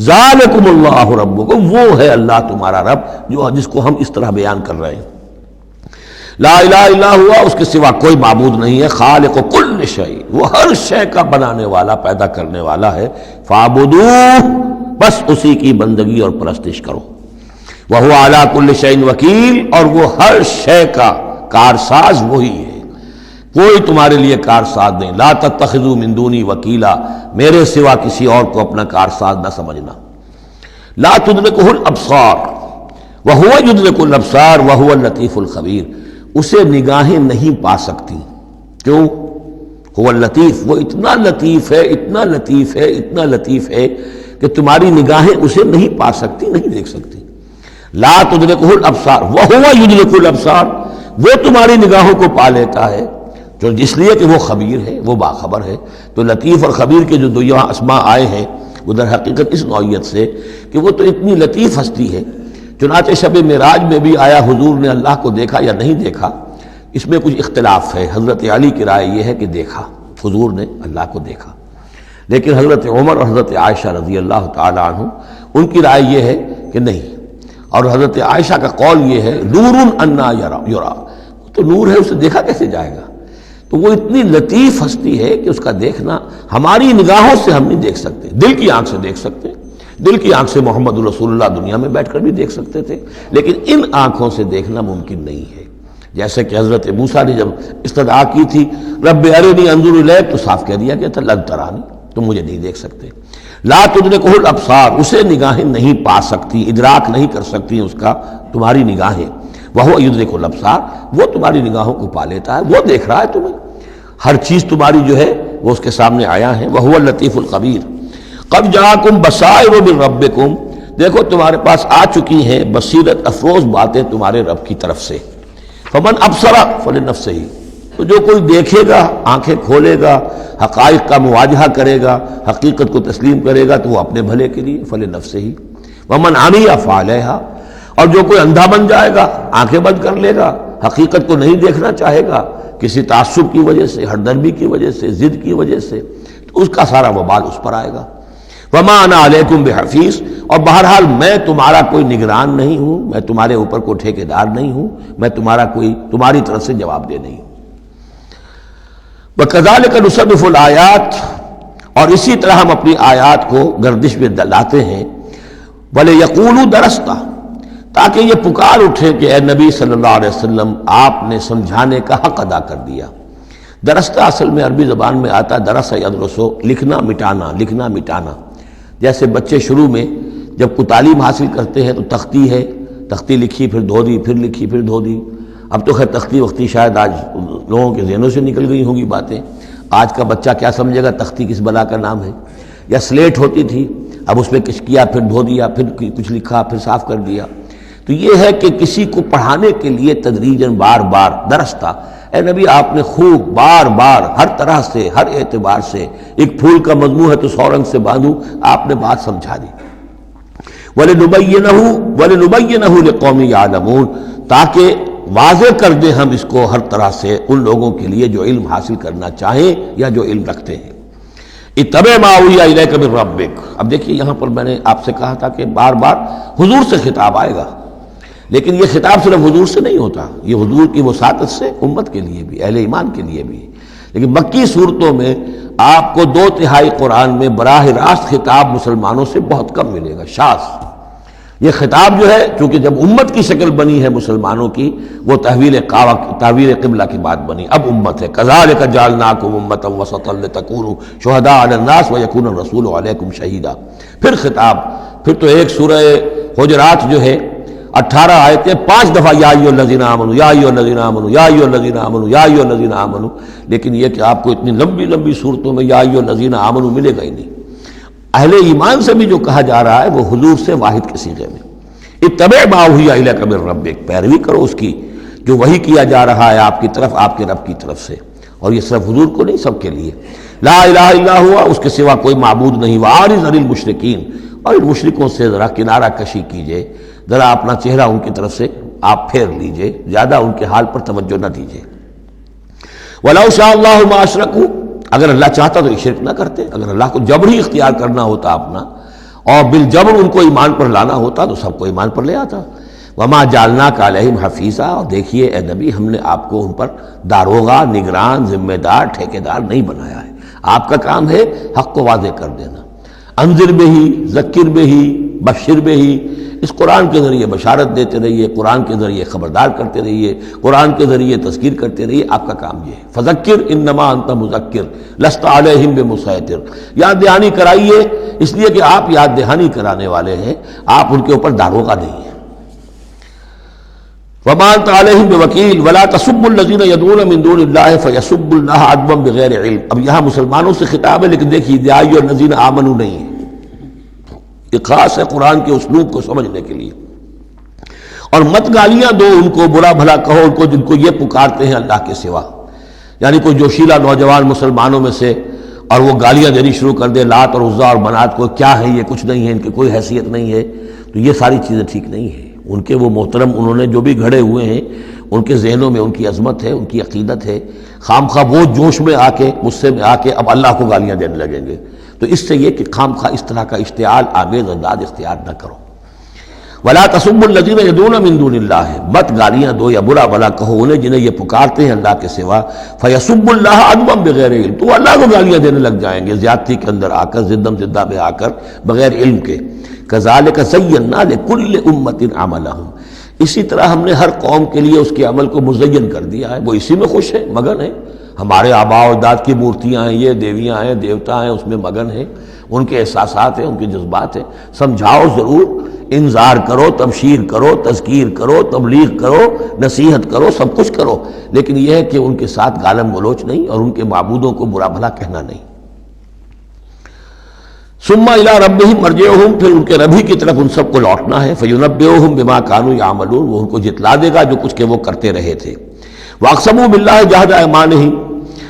ذالکم اللہ ربکم، وہ ہے اللہ تمہارا رب جس کو ہم اس طرح بیان کر رہے ہیں۔ لا الہ الا ہوا، اس کے سوا کوئی معبود نہیں ہے، خالق کل شیء، وہ ہر شے کا بنانے والا، پیدا کرنے والا ہے، فاعبدوہ، بس اسی کی بندگی اور پرستش کرو۔ وہو علی کل شیء وکیل، اور وہ ہر شے کا کارساز وہی ہے، کوئی تمہارے لیے کارساز نہیں۔ لا تتخذوا من دونی وکیلا، میرے سوا کسی اور کو اپنا کارساز نہ سمجھنا۔ لا تدرکہ الابصار وہو یدرک الابصار وہو اللطیف الخبیر، اسے نگاہیں نہیں پا سکتی، کیوں؟ هو اللطیف، وہ اتنا لطیف ہے، اتنا لطیف ہے، اتنا لطیف ہے کہ تمہاری نگاہیں اسے نہیں پا سکتی، نہیں دیکھ سکتی۔ لا تدرکہ الابصار وہو یدرک الابصار، وہ تمہاری نگاہوں کو پا لیتا ہے، جو اس لیے کہ وہ خبیر ہے، وہ باخبر ہے۔ تو لطیف اور خبیر کے جو دو یہاں اسماء آئے ہیں وہ در حقیقت اس نوعیت سے کہ وہ تو اتنی لطیف ہستی ہے چنانچہ شب معراج میں بھی آیا حضور نے اللہ کو دیکھا یا نہیں دیکھا، اس میں کچھ اختلاف ہے۔ حضرت علی کی رائے یہ ہے کہ دیکھا، حضور نے اللہ کو دیکھا، لیکن حضرت عمر اور حضرت عائشہ رضی اللہ تعالی عنہ ان کی رائے یہ ہے کہ نہیں، اور حضرت عائشہ کا قول یہ ہے نور انا یرا، تو نور ہے، اسے دیکھا کیسے جائے گا؟ تو وہ اتنی لطیف ہستی ہے کہ اس کا دیکھنا ہماری نگاہوں سے ہم نہیں دیکھ سکتے، دل کی آنکھ سے دیکھ سکتے ہیں، دل کی آنکھ سے محمد رسول اللہ دنیا میں بیٹھ کر بھی دیکھ سکتے تھے، لیکن ان آنکھوں سے دیکھنا ممکن نہیں ہے۔ جیسے کہ حضرت موسیٰ نے جب استدعا کی تھی رب ارنی انظر الیک، تو صاف کہہ دیا کہ لن ترانی، تم مجھے نہیں دیکھ سکتے۔ لا تدرکہ الابصار، اسے نگاہیں نہیں پا سکتی، ادراک نہیں کر سکتی اس کا تمہاری نگاہیں، وہو یدرک الابصار، وہ تمہاری نگاہوں کو پا لیتا ہے، وہ دیکھ رہا ہے تمہیں، ہر چیز تمہاری جو ہے وہ اس کے سامنے آیا ہے، وہو اللطیف الخبیر۔ قد جاءکم بصائر من ربکم، دیکھو تمہارے پاس آ چکی ہیں بصیرت افروز باتیں تمہارے رب کی طرف سے، فمن ابصر فلنفسہ، تو جو کوئی دیکھے گا، آنکھیں کھولے گا، حقائق کا مواجہہ کرے گا، حقیقت کو تسلیم کرے گا، تو وہ اپنے بھلے کے لیے، فلنفسہ، ومن عمی فعلیہا، اور جو کوئی اندھا بن جائے گا، آنکھیں بند کر لے گا، حقیقت کو نہیں دیکھنا چاہے گا کسی تعصب کی وجہ سے، ہردرمی کی وجہ سے، ضد کی وجہ سے، تو اس کا سارا وبال اس پر آئے گا۔ وما انا علیکم بحفیظ، اور بہرحال میں تمہارا کوئی نگران نہیں ہوں، میں تمہارے اوپر کوئی ٹھیکیدار نہیں ہوں، میں تمہاری طرف سے جواب دہ نہیں ہوں۔ وَكَذَلِكَ نُصَرِّفُ الْآيَاتِ، اور اسی طرح ہم اپنی آیات کو گردش میں لاتے ہیں، وَلِيَقُولُوا دَرَسْتَ، تاکہ یہ پکار اٹھے کہ اے نبی صلی اللہ علیہ وسلم آپ نے سمجھانے کا حق ادا کر دیا۔ درستہ اصل میں عربی زبان میں آتا درس یدرسو، لکھنا مٹانا، لکھنا مٹانا۔ جیسے بچے شروع میں جب کوئی تعلیم حاصل کرتے ہیں تو تختی ہے، تختی لکھی پھر دھو دی، پھر لکھی پھر دھو دی۔ اب تو خیر تختی وقتی شاید آج لوگوں کے ذہنوں سے نکل گئی ہوں گی باتیں، آج کا بچہ کیا سمجھے گا تختی کس بلا کا نام ہے؟ یا سلیٹ ہوتی تھی، اب اس میں کچھ کیا پھر دھو دیا، پھر کچھ لکھا پھر صاف کر دیا۔ تو یہ ہے کہ کسی کو پڑھانے کے لیے تدریجاً بار بار درستہ، اے نبی آپ نے خوب بار بار ہر طرح سے، ہر اعتبار سے، ایک پھول کا مضمون ہے تو 100 رنگ سے باندھوں، آپ نے بات سمجھا دی۔ وَلِنُبَيِّنَهُ لِقَوْمٍ يَعْلَمُونَ، تاکہ واضح کر دیں ہم اس کو ہر طرح سے ان لوگوں کے لیے جو علم حاصل کرنا چاہیں یا جو علم رکھتے ہیں۔ اتَّبِعْ مَا أُوحِیَ إِلَیْکَ مِن رَبِّکَ، اب دیکھیے یہاں پر میں نے آپ سے کہا تھا کہ بار بار حضور سے خطاب آئے گا، لیکن یہ خطاب صرف حضور سے نہیں ہوتا، یہ حضور کی وساطت سے امت کے لیے بھی، اہل ایمان کے لیے بھی۔ لیکن مکی صورتوں میں آپ کو 2/3 قرآن میں براہ راست خطاب مسلمانوں سے بہت کم ملے گا، شاذ۔ یہ خطاب جو ہے چونکہ جب امت کی شکل بنی ہے مسلمانوں کی، وہ تحویل قبلہ کی بات بنی، اب امت ہے۔ کذالک جعلناکم امۃ وسطا لتکونوا شہداء علی الناس ویکون الرسول علیکم شہیدا۔ پھر خطاب، پھر تو ایک سورہ حجرات جو ہے 18 آیتیں 5 دفعہ یا ایھا الذین آمنوا یا ایھا الذین آمنوا یا ایھا الذین آمنوا یا ایھا الذین آمنوا، لیکن یہ کہ آپ کو اتنی لمبی لمبی صورتوں میں یا ایھا الذین آمنوا ملے گا ہی نہیں۔ اہل ایمان سے بھی جو کہا جا رہا ہے وہ حضور سے واحد کے صیغے میں، اتبع ما اوحی الیک من ربک، پیروی کرو اس کی جو وحی کیا جا رہا ہے آپ کی طرف، آپ کے رب کی طرف سے۔ اور یہ صرف حضور کو نہیں، سب کے لیے۔ لا الہ الا ہوا، اس کے سوا کوئی معبود نہیں۔ وَأَعْرِضْ عَنِ الْمُشْرِكِينَ، اور ان مشرکوں سے ذرا کنارہ کشی کیجئے، ذرا اپنا چہرہ ان کی طرف سے آپ پھیر لیجئے، زیادہ ان کے حال پر توجہ نہ دیجئے۔ وَلَوْ شَاءَ اللَّهُ مَا أَشْرَكُوا، اگر اللہ چاہتا تو یہ شرک نہ کرتے، اگر اللہ کو جبر ہی اختیار کرنا ہوتا اپنا اور بالجبر ان کو ایمان پر لانا ہوتا تو سب کو ایمان پر لے آتا۔ وَمَا جَعَلْنَاكَ عَلَيْهِمْ حَفِيظًا، اور دیکھیے اے نبی ہم نے آپ کو ان پر داروغہ، نگران، ذمہ دار، ٹھیکیدار نہیں بنایا ہے۔ آپ کا کام ہے حق کو واضح کر دینا۔ انذر بہ، ذکر بہ، بشر بہ، اس قرآن کے ذریعے بشارت دیتے رہیے، قرآن کے ذریعے خبردار کرتے رہیے، قرآن کے ذریعے تذکیر کرتے رہیے، آپ کا کام یہ ہے۔ فذکر انما انت مذکر لست علیہم بمسیطر، یاد دہانی کرائیے، اس لیے کہ آپ یاد دہانی کرانے والے ہیں، آپ ان کے اوپر داروغہ نہیں ہیں۔ وما انت علیہم بوکیل ولا تسبوا الذین یدعون من دون اللہ فیسبوا اللہ عدوا بغیر علم۔ اب یہاں مسلمانوں سے خطاب ہے، لیکن دیکھیے یا ایھا الذین آمنوا نہیں ہے، یہ خاص ہے قرآن کے اسلوب کو سمجھنے کے لیے۔ اور مت گالیاں دو ان کو، برا بھلا کہو ان کو جن کو یہ پکارتے ہیں اللہ کے سوا، یعنی کوئی جوشیلا نوجوان مسلمانوں میں سے اور وہ گالیاں دینی شروع کر دے لات اور عزا اور منات کو، کیا ہے یہ، کچھ نہیں ہے، ان کی کوئی حیثیت نہیں ہے، تو یہ ساری چیزیں ٹھیک نہیں ہے۔ ان کے وہ محترم انہوں نے جو بھی گھڑے ہوئے ہیں ان کے ذہنوں میں ان کی عظمت ہے، ان کی عقیدت ہے، خام خواہ وہ جوش میں آ کے غصے میں آ کے اب اللہ کو گالیاں دینے لگیں گے۔ تو اس سے یہ کہ خام خواہ اس طرح کا اشتعال آمیز انداز اختیار نہ کرو۔ وَلَا تَسُبُّوا الَّذِينَ يَدْعُونَ مِن دُونِ اللَّهِ، مت گالیاں دو یا برا بھلا کہو انہیں جنہیں یہ پکارتے ہیں اللہ کے سوا، فَيَسُبُّوا اللَّهَ عَدْوًا بِغَيْرِ علم، تو اللہ کو گالیاں دینے لگ جائیں گے زیادتی کے اندر آ کر، زدم زدہ میں آ کر، بغیر علم کے۔ كَذَلِكَ زَيَّنَّا لِكُلِّ أُمَّةٍ عَمَلَهُمْ، اسی طرح ہم نے ہر قوم کے لیے اس کے عمل کو مزین کر دیا ہے، وہ اسی میں خوش ہے، مگن ہے۔ ہمارے آباء و اجداد کی مورتیاں ہیں، یہ دیویاں ہیں، دیوتا ہیں، اس میں مگن ہیں، ان کے احساسات ہیں، ان کے جذبات ہیں۔ سمجھاؤ ضرور، انذار کرو، تبشیر کرو، تذکیر کرو، تبلیغ کرو، نصیحت کرو، سب کچھ کرو، لیکن یہ ہے کہ ان کے ساتھ گالم گلوچ نہیں اور ان کے معبودوں کو برا بھلا کہنا نہیں۔ ثم الی ربہم مرجعہم، پھر ان کے رب ہی کی طرف ان سب کو لوٹنا ہے، فینبئہم بما کانوا یعملون، وہ ان کو جتلا دے گا جو کچھ کہ وہ کرتے رہے تھے۔ واقسموا باللہ جہد ایمانہم،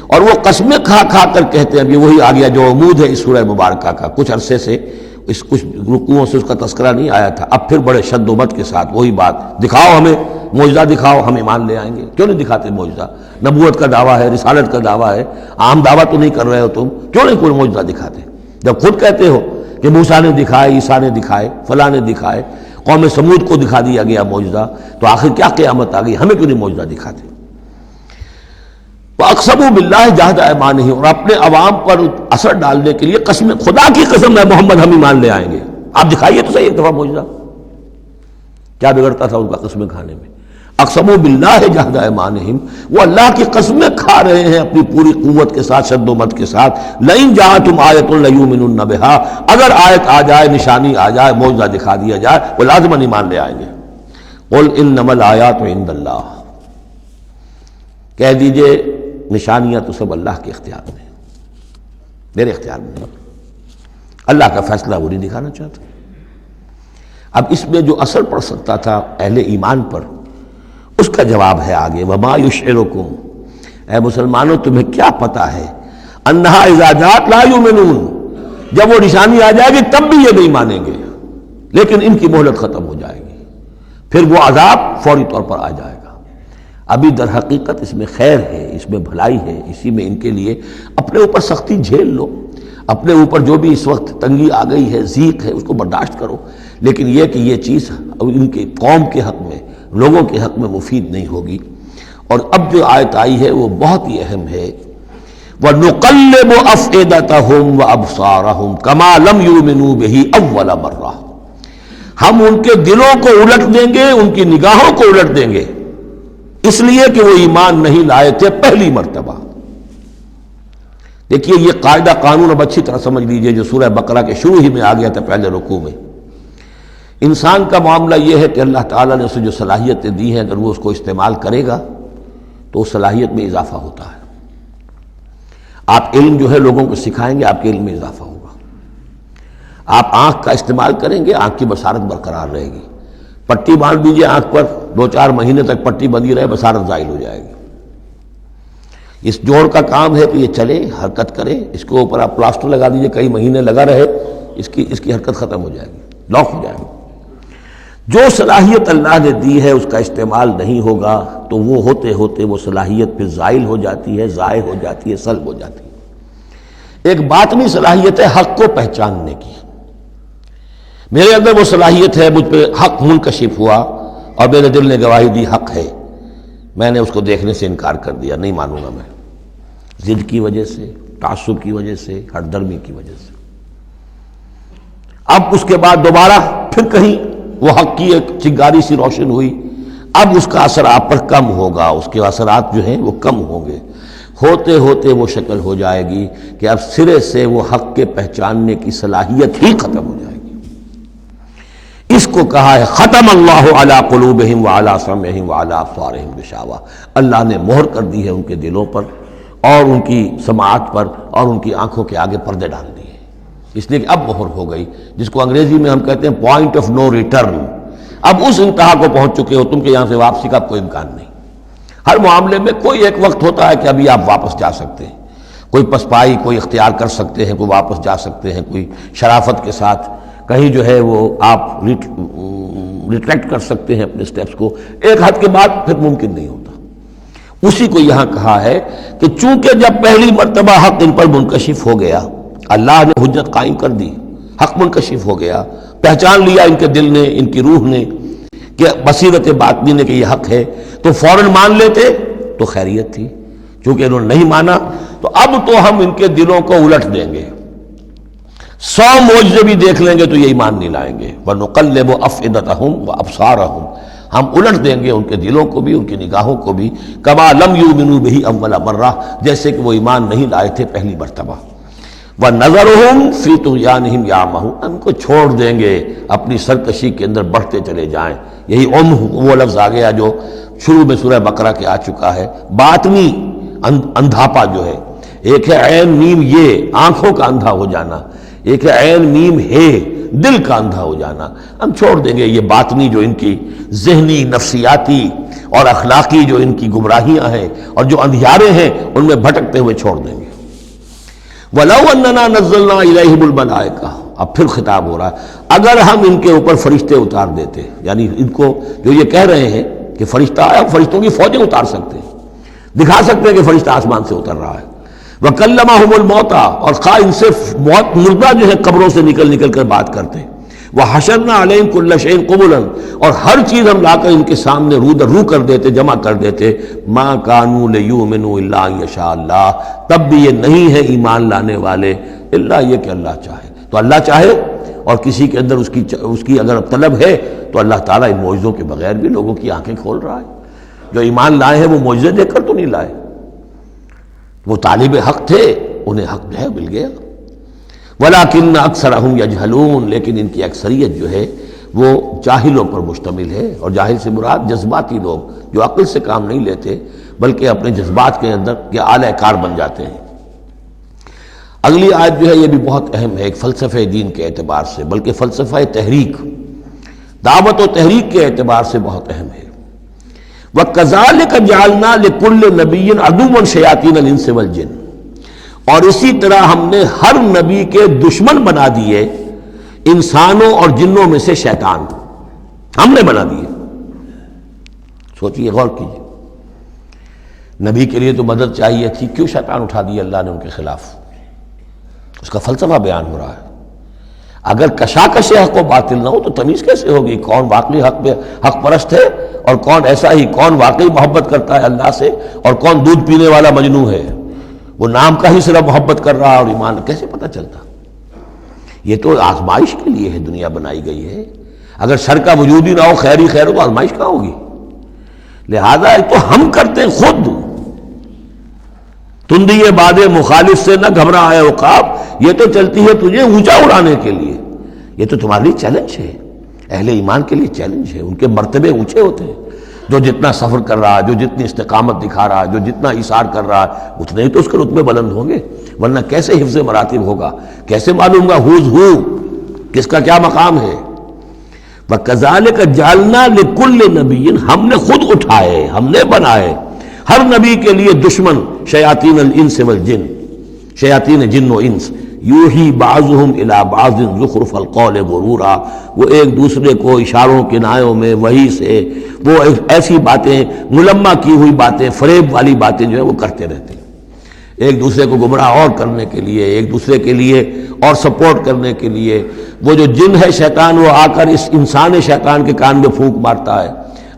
اور وہ قسمیں کھا کھا کر کہتے ہیں، ابھی وہی آ گیا جو عمود ہے اس سورہ مبارکہ کا، کچھ عرصے سے اس کچھ رکوعوں سے اس کا تذکرہ نہیں آیا تھا، اب پھر بڑے شد و بد کے ساتھ وہی بات، دکھاؤ ہمیں معجزہ، دکھاؤ ہم ایمان لے آئیں گے۔ کیوں نہیں دکھاتے معجزہ؟ نبوت کا دعویٰ ہے، رسالت کا دعویٰ ہے، عام دعویٰ تو نہیں کر رہے ہو تم، کیوں نہیں کوئی معجزہ دکھاتے؟ جب خود کہتے ہو کہ موسیٰ نے دکھائے، عیسیٰ نے دکھائے، فلاں نے دکھائے، قوم سمود کو دکھا دیا گیا معجزہ، تو آخر کیا قیامت آ گئی؟ ہمیں کیوں نہیں معجزہ دکھاتے؟ وَأَقْسَمُوا بِاللَّهِ جَهْدَ أَيْمَانِهِمْ، اور اپنے عوام پر اثر ڈالنے کے لیے قسم، خدا کی قسم ہے محمد ہم ایمان لے آئیں گے، آپ دکھائیے تو صحیح ایک دفعہ معجزہ، کیا بگڑتا تھا ان کا قسمیں کھانے میں؟ اقسموا باللہ جہد ایمانہم، وہ اللہ کی قسمیں کھا رہے ہیں اپنی پوری قوت کے ساتھ، شد و مد کے ساتھ، لئن جاءتہم آیۃ لیؤمنن بہا، اگر آیت آ جائے، نشانی آ جائے، معجزہ دکھا دیا جائے، وہ لازماً ایمان لے آئیں گے۔ قل انما الآیات عند اللہ، کہہ دیجئے نشانیاں تو سب اللہ کے اختیار میں، میرے اختیار میں نہیں، اللہ کا فیصلہ وہ نہیں دکھانا چاہتا۔ اب اس میں جو اثر پڑ سکتا تھا اہل ایمان پر، اس کا جواب ہے آگے، وما یشعرکم، اے مسلمانوں تمہیں کیا پتا ہے، انہا اذا جاءت لا یؤمنون، جب وہ نشانی آ جائے گی تب بھی یہ نہیں مانیں گے، لیکن ان کی مہلت ختم ہو جائے گی، پھر وہ عذاب فوری طور پر آ جائے گا۔ ابھی در حقیقت اس میں خیر ہے، اس میں بھلائی ہے، اسی میں ان کے لیے اپنے اوپر سختی جھیل لو، اپنے اوپر جو بھی اس وقت تنگی آ گئی ہے، ضیق ہے، اس کو برداشت کرو، لیکن یہ کہ یہ چیز ان کے قوم کے حق میں، لوگوں کے حق میں مفید نہیں ہوگی۔ اور اب جو آیت آئی ہے وہ بہت ہی اہم ہے، وَنُقَلِّبُ أَفْئِدَتَهُمْ وَأَبْصَارَهُمْ كَمَا لَمْ يُؤْمِنُوا بِهِ أَوَّلَ مَرَّةٍ، ہم ان کے دلوں کو الٹ دیں گے، ان کی نگاہوں کو الٹ دیں گے، اس لیے کہ وہ ایمان نہیں لائے تھے پہلی مرتبہ۔ دیکھیے یہ قاعدہ قانون اب اچھی طرح سمجھ لیجئے جو سورہ بقرہ کے شروع ہی میں آ گیا تھا پہلے رکوع میں۔ انسان کا معاملہ یہ ہے کہ اللہ تعالیٰ نے اسے جو صلاحیتیں دی ہیں، اگر وہ اس کو استعمال کرے گا تو اس صلاحیت میں اضافہ ہوتا ہے۔ آپ علم جو ہے لوگوں کو سکھائیں گے، آپ کے علم میں اضافہ ہوگا۔ آپ آنکھ کا استعمال کریں گے، آنکھ کی بصارت برقرار رہے گی۔ پٹی باندھ دیجیے آنکھ پر، 2-4 مہینے تک پٹی بندھی رہے، بصارت زائل ہو جائے گی۔ اس جوڑ کا کام ہے کہ یہ چلے، حرکت کرے، اس کے اوپر آپ پلاسٹر لگا دیجیے، کئی مہینے لگا رہے، اس کی حرکت ختم ہو جائے گی، لاک ہو جائے گی۔ جو صلاحیت اللہ نے دی ہے اس کا استعمال نہیں ہوگا تو وہ ہوتے ہوتے وہ صلاحیت پھر زائل ہو جاتی ہے، ضائع ہو جاتی ہے، سلب ہو جاتی ہے۔ ایک باطنی صلاحیت ہے حق کو پہچاننے کی، میرے اندر وہ صلاحیت ہے، مجھ پہ حق منکشف ہوا اور میرے دل نے گواہی دی حق ہے، میں نے اس کو دیکھنے سے انکار کر دیا، نہیں مانوں گا میں، ضد کی وجہ سے، تعصب کی وجہ سے، ہٹ درمی کی وجہ سے۔ اب اس کے بعد دوبارہ پھر کہیں وہ حق کی ایک چنگاری سی روشن ہوئی، اب اس کا اثر آپ پر کم ہوگا، اس کے اثرات جو ہیں وہ کم ہوں گے، ہوتے ہوتے وہ شکل ہو جائے گی کہ اب سرے سے وہ حق کے پہچاننے کی صلاحیت ہی ختم ہو جائے گی۔ اس کو کہا ہے ختم اللہ علی قلوبہم وعلی سمعہم وعلی ابصارہم غشاوہ، اللہ نے مہر کر دی ہے ان کے دلوں پر اور ان کی سماعت پر اور ان کی آنکھوں کے آگے پردے ڈال دیے، اس لیے کہ اب مہر ہو گئی، جس کو انگریزی میں ہم کہتے ہیں پوائنٹ آف نو ریٹرن، اب اس انتہا کو پہنچ چکے ہو تم کہ یہاں سے واپسی کا کوئی امکان نہیں۔ ہر معاملے میں کوئی ایک وقت ہوتا ہے کہ ابھی آپ واپس جا سکتے ہیں، کوئی پسپائی کوئی اختیار کر سکتے ہیں، کوئی واپس جا سکتے ہیں، کوئی شرافت کے ساتھ کہیں جو ہے وہ آپ ریٹریکٹ کر سکتے ہیں اپنے سٹیپس کو، ایک حد کے بعد پھر ممکن نہیں ہوتا۔ اسی کو یہاں کہا ہے کہ چونکہ جب پہلی مرتبہ حق ان پر منکشف ہو گیا، اللہ نے حجت قائم کر دی، حق منکشف ہو گیا، پہچان لیا ان کے دل نے، ان کی روح نے کہ بصیرت باطنی نے کہ یہ حق ہے، تو فوراً مان لیتے تو خیریت تھی۔ چونکہ انہوں نے نہیں مانا تو اب تو ہم ان کے دلوں کو الٹ دیں گے، 100 معجزے بھی دیکھ لیں گے تو یہ ایمان نہیں لائیں گے۔ وَنُقَلِّبُ أَفْئِدَتَهُمْ وَأَبْصَارَهُمْ، ہم الٹ دیں گے ان کے دلوں کو بھی، ان کی نگاہوں کو بھی، کما لم یؤمنوا بہ اول مرہ، جیسے کہ وہ ایمان نہیں لائے تھے پہلی مرتبہ۔ وَنَذَرُهُمْ فِي طُغْيَانِهِمْ يَعْمَهُونَ، ان کو چھوڑ دیں گے اپنی سرکشی کے اندر بڑھتے چلے جائیں۔ یہی وہ لفظ آ گیا جو شروع میں سورہ بقرہ کے آ چکا ہے، باطنی اندھاپا جو ہے، ایک ہے عین میم یہ آنکھوں کا اندھا ہو جانا، ایک ہے عین میم ہے دل کا اندھا ہو جانا۔ ہم چھوڑ دیں گے یہ باطنی جو ان کی ذہنی، نفسیاتی اور اخلاقی جو ان کی گمراہیاں ہیں اور جو اندھیارے ہیں ان میں بھٹکتے ہوئے چھوڑ دیں گے۔ وَلَوْ أَنَّنَا نَزَّلْنَا إِلَيْهِمُ الْمَلَائِكَةَ، اب پھر خطاب ہو رہا ہے، اگر ہم ان کے اوپر فرشتے اتار دیتے، یعنی ان کو جو یہ کہہ رہے ہیں کہ فرشتہ آیا، ہم فرشتوں کی فوجیں اتار سکتے ہیں، دکھا سکتے ہیں کہ فرشتہ آسمان سے اتر رہا ہے۔ وَكَلَّمَهُمُ الْمَوْتَى، اور خواہ ان سے موت مردہ جو ہے قبروں سے نکل کر بات کرتے ہیں۔ وَحَشَرْنَا عَلَيْهِمْ كُلَّ شَيْءٍ قُبُلًا، اور ہر چیز ہم لا کر ان کے سامنے رو کر دیتے، جمع کر دیتے۔ مَا كَانُوا لِيُؤْمِنُوا إِلَّا أَن يَشَاءَ اللَّهُ، تب بھی یہ نہیں ہے ایمان لانے والے الا یہ کہ اللہ چاہے۔ تو اللہ چاہے اور کسی کے اندر اس کی اگر طلب ہے تو اللہ تعالیٰ ان معجزوں کے بغیر بھی لوگوں کی آنکھیں کھول رہا ہے۔ جو ایمان لائے ہیں وہ معجزے دیکھ کر تو نہیں لائے، وہ طالب حق تھے، انہیں حق جو ہے مل گیا۔ وَلَٰكِنَّ أَكْثَرَهُمْ يَجْهَلُونَ، لیکن ان کی اکثریت جو ہے وہ جاہلوں پر مشتمل ہے، اور جاہل سے مراد جذباتی لوگ جو عقل سے کام نہیں لیتے بلکہ اپنے جذبات کے اندر کے اعلی کار بن جاتے ہیں۔ اگلی آیت جو ہے یہ بھی بہت اہم ہے، ایک فلسفہ دین کے اعتبار سے، بلکہ فلسفہ تحریک، دعوت و تحریک کے اعتبار سے بہت اہم ہے۔ وَكَذَلِكَ جَعَلْنَا لِكُلِّ نَبِيٍّ عَدُوًّا شَيَاطِينَ الْإِنسِ وَالْجِنِّ، اور اسی طرح ہم نے ہر نبی کے دشمن بنا دیے انسانوں اور جنوں میں سے شیطان، ہم نے بنا دیے۔ سوچئے، غور کیجئے، نبی کے لیے تو مدد چاہیے تھی، کیوں شیطان اٹھا دیا اللہ نے ان کے خلاف؟ اس کا فلسفہ بیان ہو رہا ہے۔ اگر کشاکش حق و باطل نہ ہو تو تمیز کیسے ہوگی کون واقعی حق پرست ہے اور کون ایسا ہی، کون واقعی محبت کرتا ہے اللہ سے اور کون دودھ پینے والا مجنوں ہے، وہ نام کا ہی صرف محبت کر رہا اور ایمان کیسے پتہ چلتا؟ یہ تو آزمائش کے لیے ہے دنیا بنائی گئی ہے۔ اگر شر کا وجود ہی نہ ہو، خیر ہی خیر ہو، تو آزمائش کہاں ہوگی؟ لہذا ایک تو ہم کرتے ہیں خود، تندی باد مخالف سے نہ گھبرا ہے عقاب، یہ تو چلتی ہے تجھے اونچا اڑانے کے لیے۔ یہ تو تمہارے لیے چیلنج ہے، اہل ایمان کے لیے چیلنج ہے۔ ان کے مرتبے اونچے ہوتے ہیں، جو جتنا سفر کر رہا ہے، جو جتنی استقامت دکھا رہا ہے، جو جتنا ایثار کر رہا ہے، اتنے ہی تو اس کے رتبے بلند ہوں گے، ورنہ کیسے حفظ مراتب ہوگا؟ کیسے معلوم گا ہوز ہو کس کا کیا مقام ہے؟ وَكَذَلِكَ جَعَلْنَا لِكُلِّ نَبِيٍّ، ہم نے خود اٹھائے، ہم نے بنائے ہر نبی کے لیے دشمن شیاطین الانس والجن، شیاطین جن و انس، یوحی بعضهم الی بعض زخرف القول غرورا، وہ ایک دوسرے کو اشاروں کنایوں میں وحی سے وہ ایسی باتیں، ملمہ کی ہوئی باتیں، فریب والی باتیں جو ہے وہ کرتے رہتے ہیں، ایک دوسرے کو گمراہ اور کرنے کے لیے، ایک دوسرے کے لیے اور سپورٹ کرنے کے لیے۔ وہ جو جن ہے شیطان، وہ آ کر اس انسان شیطان کے کان میں پھونک مارتا ہے،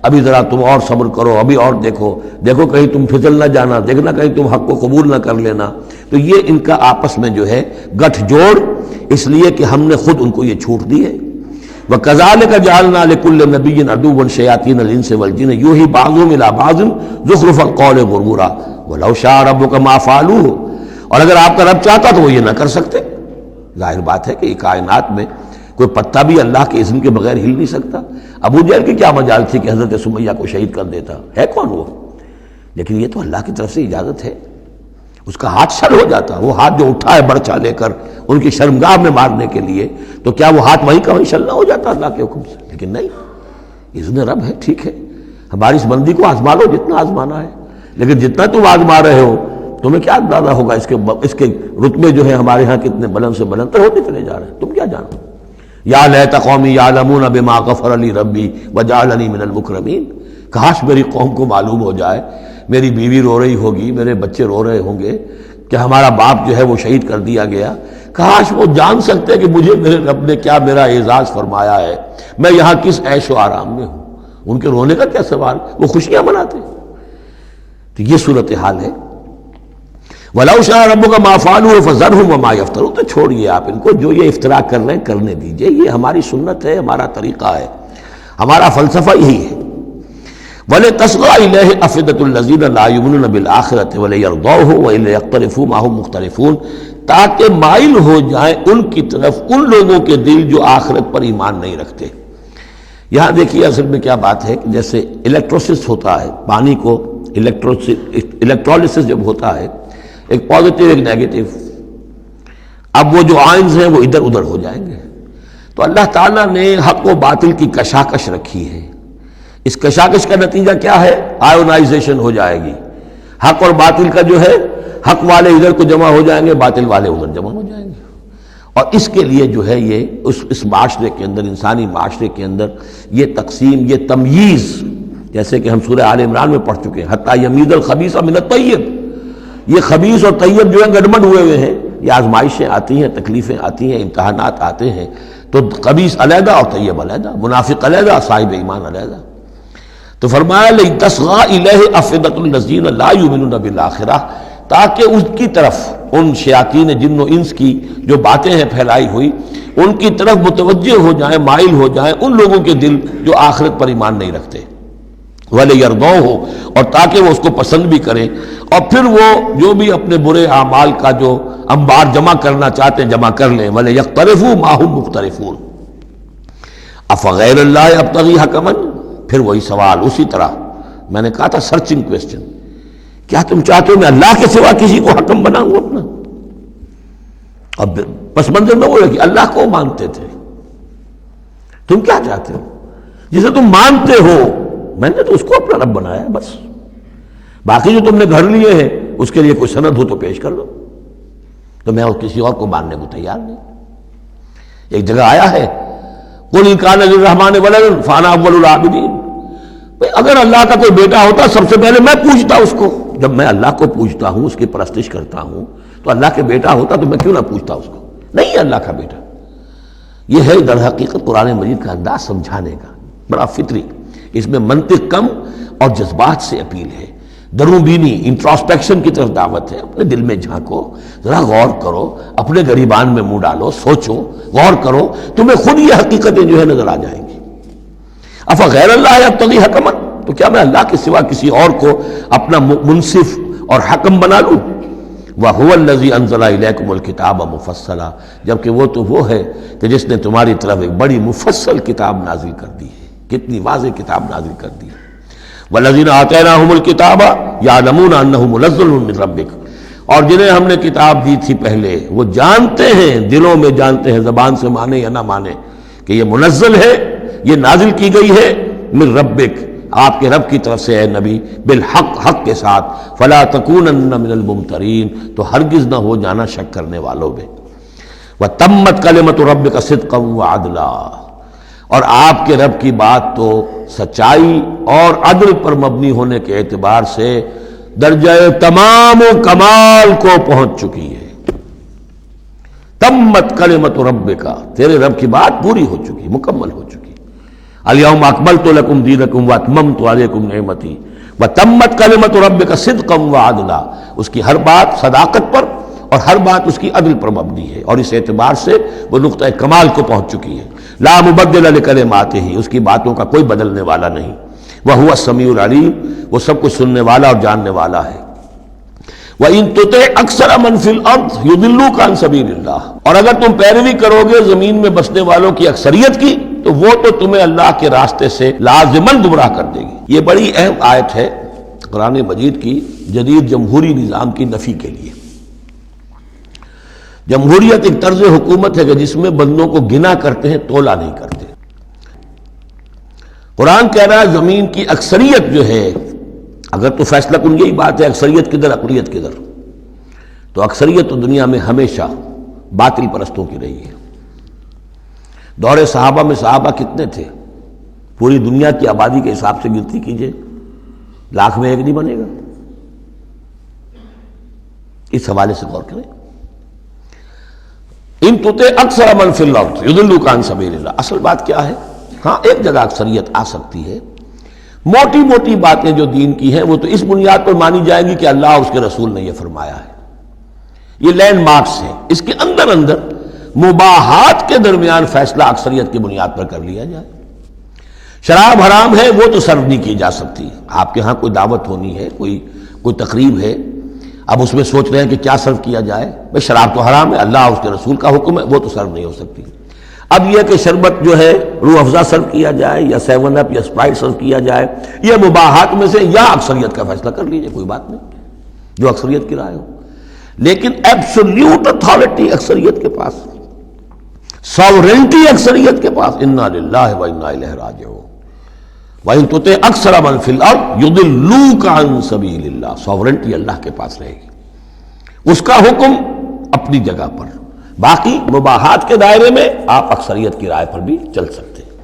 ابھی ذرا تم اور صبر کرو، ابھی اور دیکھو کہیں تم پھسل نہ جانا، دیکھنا کہیں تم حق کو قبول نہ کر لینا۔ تو یہ ان کا آپس میں جو ہے گٹھ جوڑ، اس لیے کہ ہم نے خود ان کو یہ چھوٹ دی ہے۔ وَكَذَلِكَ جَعَلْنَا لِكُلِّ نَبِيٍّ عَدُوًّا شَيَاطِينَ الْإِنسِ وَالْجِنِّ يُوحِي بَعْضُهُمْ إِلَىٰ بَعْضٍ زُخْرُفَ الْقَوْلِ غُرُورًا وَلَوْ شَاءَ رَبُّكَ مَا فَعَلُوهُ، اور اگر آپ کا رب چاہتا تو وہ یہ نہ کر سکتے۔ ظاہر بات ہے کہ کائنات میں کوئی پتا بھی اللہ کے اذن کے بغیر ہل نہیں سکتا۔ ابو جہل کی کیا مجال تھی کہ حضرت سمیہ کو شہید کر دیتا؟ ہے کون وہ؟ لیکن یہ تو اللہ کی طرف سے اجازت ہے، اس کا ہاتھ شل ہو جاتا، وہ ہاتھ جو اٹھا ہے برچا لے کر ان کی شرمگاہ میں مارنے کے لیے، تو کیا وہ ہاتھ وہیں کا وہیں شل نہ ہو جاتا اللہ کے حکم سے؟ لیکن نہیں، اذن رب ہے، ٹھیک ہے، ہماری اس بندی کو آزما لو جتنا آزمانا ہے، لیکن جتنا تم آزما رہے ہو تمہیں کیا اندازہ ہوگا اس کے رتبے جو ہے ہمارے ہاں کتنے بلند سے بلند تر ہوتے چلے جا رہے ہیں، تم کیا جانو؟ یا لیت قومی یعلمون بما غفر لی ربی وجعلنی من المکرمین، کاش میری قوم کو معلوم ہو جائے، میری بیوی رو رہی ہوگی، میرے بچے رو رہے ہوں گے کہ ہمارا باپ جو ہے وہ شہید کر دیا گیا، کاش وہ جان سکتے کہ مجھے میرے رب نے کیا میرا اعزاز فرمایا ہے، میں یہاں کس عیش و آرام میں ہوں۔ ان کے رونے کا کیا سوال، وہ خوشیاں مناتے۔ تو یہ صورتحال ہے۔ وَلَوْ شَاءَ رَبُّكَ مَا فَعَلُوهُ فَذَرْهُمْ وَمَا يَفْتَرُونَ، تو چھوڑیے آپ ان کو، جو یہ افتراء کر رہے ہیں کرنے دیجئے، یہ ہماری سنت ہے، ہمارا طریقہ ہے، ہمارا فلسفہ یہی ہے۔ وَلِتَصْغَىٰ إِلَيْهِ أَفْئِدَةُ الَّذِينَ لَا يُؤْمِنُونَ بِالْآخِرَةِ وَلِيَرْضَوْهُ وَلِيَقْتَرِفُوا مَا هُمْ مُقْتَرِفُونَ، تاکہ مائل ہو جائیں ان کی طرف ان لوگوں کے دل جو آخرت پر ایمان نہیں رکھتے۔ یہاں دیکھیے اصل میں کیا بات ہے کہ جیسے الیکٹروسس ہوتا ہے، پانی کو الیکٹرولسس جب ہوتا ہے، ایک پازیٹیو ایک نیگیٹو، اب وہ جو آئنز ہیں وہ ادھر ادھر ہو جائیں گے۔ تو اللہ تعالیٰ نے حق و باطل کی کشاکش رکھی ہے، اس کشاکش کا نتیجہ کیا ہے؟ آئونائزیشن ہو جائے گی، حق اور باطل کا جو ہے، حق والے ادھر کو جمع ہو جائیں گے، باطل والے ادھر جمع ہو جائیں گے۔ اور اس کے لیے جو ہے یہ اس معاشرے کے اندر، انسانی معاشرے کے اندر یہ تقسیم، یہ تمییز، جیسے کہ ہم سورہ آل عمران میں پڑھ چکے ہیں، حتی یمیز الخبیث من الطیب، یہ خبیث اور طیب جو ہیں گڈمڈ ہوئے ہیں، یہ آزمائشیں آتی ہیں، تکلیفیں آتی ہیں، امتحانات آتے ہیں، تو خبیث علیحدہ اور طیب علیحدہ، منافق علیحدہ، صاحب ایمان علیحدہ۔ تو فرمایا لِتَصْغَىٰ إِلَيْهِ أَفْئِدَةُ الَّذِينَ لَا يُؤْمِنُونَ بِالْآخِرَةِ، تاکہ اس کی طرف، ان شیاطین جن و انس کی جو باتیں ہیں پھیلائی ہوئی، ان کی طرف متوجہ ہو جائیں، مائل ہو جائیں ان لوگوں کے دل جو آخرت پر ایمان نہیں رکھتے، وَلِيَرْضَوْهُ، اور تاکہ وہ اس کو پسند بھی کریں، اور پھر وہ جو بھی اپنے برے اعمال کا جو انبار جمع کرنا چاہتے ہیں جمع کر لیں، وَلِيَقْتَرِفُوا مَا هُمْ مُقْتَرِفُونَ۔ أَفَغَيْرَ اللَّهِ أَبْتَغِي حَكَمًا، پھر وہی سوال، اسی طرح میں نے کہا تھا سرچنگ کویسچن، کیا تم چاہتے ہو میں اللہ کے سوا کسی کو حکم بناؤں اپنا؟ اب پس منظر میں وہ ہے کہ اللہ کو مانتے تھے، تم کیا چاہتے ہو؟ جسے تم مانتے ہو میں نے تو اس کو اپنا رب بنایا ہے، بس باقی جو تم نے گھر لیے ہیں اس کے لیے کوئی سند ہو تو پیش کر لو، تو میں کسی اور کو ماننے کو تیار نہیں۔ ایک جگہ آیا ہے قُلْ إِنْ كَانَ لِلرَّحْمَٰنِ وَلَدٌ فَأَنَا أَوَّلُ الْعَابِدِينَ، اگر اللہ کا کوئی بیٹا ہوتا سب سے پہلے میں پوجتا اس کو۔ جب میں اللہ کو پوجتا ہوں، اس کی پرستش کرتا ہوں، تو اللہ کے بیٹا ہوتا تو میں کیوں نہ پوجتا اس کو؟ نہیں اللہ کا بیٹا۔ یہ ہے در حقیقت قرآن مجید کا انداز سمجھانے کا، بڑا فطری، اس میں منطق کم اور جذبات سے اپیل ہے، درون بینی، انٹراسپیکشن کی طرف دعوت ہے۔ اپنے دل میں جھانکو، ذرا غور کرو، اپنے گریبان میں منہ ڈالو، سوچو، غور کرو، تمہیں خود یہ حقیقتیں جو ہے نظر آ جائیں گی۔ افغیر اللہ ابتغی حکما، تو کیا میں اللہ کے سوا کسی اور کو اپنا منصف اور حکم بنا لوں؟ وَهُوَ الَّذِي أَنزَلَ إِلَيْكُمُ الْكِتَابَ مُفَصَّلًا، جبکہ وہ تو وہ ہے کہ جس نے تمہاری طرف ایک بڑی مفصل کتاب نازل کر دی ہے، کتنی واضح کتاب نازل کر دی ہے۔ وَالَّذِينَ آتَيْنَاهُمُ الْكِتَابَ يَعْلَمُونَ أَنَّهُ مُنَزَّلٌ مِّن رَّبِّكَ، اور جنہیں ہم نے کتاب دی تھی پہلے وہ جانتے ہیں، دلوں میں جانتے ہیں، زبان سے مانے یا نہ مانے، کہ یہ منزل ہے، یہ نازل کی گئی ہے من ربک، آپ کے رب کی طرف سے اے نبی، بالحق، حق کے ساتھ، فلا تکونن من الممترین، تو ہرگز نہ ہو جانا شک کرنے والوں میں۔ وتمت کلمۃ ربک صدقا وعدلا، اور آپ کے رب کی بات تو سچائی اور عدل پر مبنی ہونے کے اعتبار سے درجہ تمام و کمال کو پہنچ چکی ہے۔ تمت کلمۃ ربک، تیرے رب کی بات پوری ہو چکی، مکمل ہو چکی۔ الیوم اکملت لکم دینکم واتممت علیکم نعمتی وتمت کلمۃ ربک صدقا وعدلا، اس کی ہر بات صداقت پر اور ہر بات اس کی عدل پر مبنی ہے، اور اس اعتبار سے وہ نقطہ کمال کو پہنچ چکی ہے۔ لا مبدل لکلماتہ، اس کی باتوں کا کوئی بدلنے والا نہیں۔ وہو السمیع العلیم، وہ سب کچھ سننے والا اور جاننے والا ہے۔ وَإِن تُطِعْ أَكْثَرَ مَنْ فِي الْأَرْضِ يُضِلُّوكَ عَنْ سَبِيلِ اللَّهِ، اور اگر تم پیروی کرو گے زمین میں بسنے والوں کی اکثریت کی تو وہ تو تمہیں اللہ کے راستے سے لازماً گمراہ کر دے گی۔ یہ بڑی اہم آیت ہے قرآن مجید کی جدید جمہوری نظام کی نفی کے لیے۔ جمہوریت ایک طرز حکومت ہے کہ جس میں بندوں کو گنا کرتے ہیں، تولا نہیں کرتے۔ قرآن کہہ رہا ہے زمین کی اکثریت جو ہے، اگر تو فیصلہ کن یہی بات ہے اکثریت کدھر اقلیت کدھر، تو اکثریت تو دنیا میں ہمیشہ باطل پرستوں کی رہی ہے۔ دور صحابہ میں صحابہ کتنے تھے؟ پوری دنیا کی آبادی کے حساب سے گنتی کیجئے، لاکھ میں ایک نہیں بنے گا۔ اس حوالے سے غور کریں۔ ان تطع اکثر من فی الارض یضلوک عن سبیل اللہ۔ اصل بات کیا ہے؟ ہاں ایک جگہ اکثریت آ سکتی ہے، موٹی موٹی باتیں جو دین کی ہیں وہ تو اس بنیاد پر مانی جائیں گی کہ اللہ اور اس کے رسول نے یہ فرمایا ہے، یہ لینڈ مارکس ہیں۔ اس کے اندر اندر مباحات کے درمیان فیصلہ اکثریت کی بنیاد پر کر لیا جائے۔ شراب حرام ہے وہ تو سرو نہیں کی جا سکتی۔ آپ کے ہاں کوئی دعوت ہونی ہے، کوئی تقریب ہے، اب اس میں سوچ رہے ہیں کہ کیا سرو کیا جائے، بھائی شراب تو حرام ہے، اللہ اور اس کے رسول کا حکم ہے، وہ تو سرو نہیں ہو سکتی۔ اب یہ کہ شربت جو ہے روح افزا سرو کیا جائے یا 7 اپ یا اسپرائٹ سرو کیا جائے، یہ مباحات میں سے یا اکثریت کا فیصلہ کر لیجئے، کوئی بات نہیں، جو اکثریت کی رائے ہو۔ لیکن ایبسولوٹ اتھارٹی اکثریت کے پاس، ساورنٹی اکثریت کے پاس، انا للہ و انا الیہ راجعون۔ وَإِن تُطِعْ أَكْثَرَ مَن فِي الْأَرْضِ يُضِلُّوكَ عَن سَبِيلِ اللَّهِ۔ ساورنٹی اللہ کے پاس رہے گی، اس کا حکم اپنی جگہ پر، باقی مباحات کے دائرے میں آپ اکثریت کی رائے پر بھی چل سکتے ہیں۔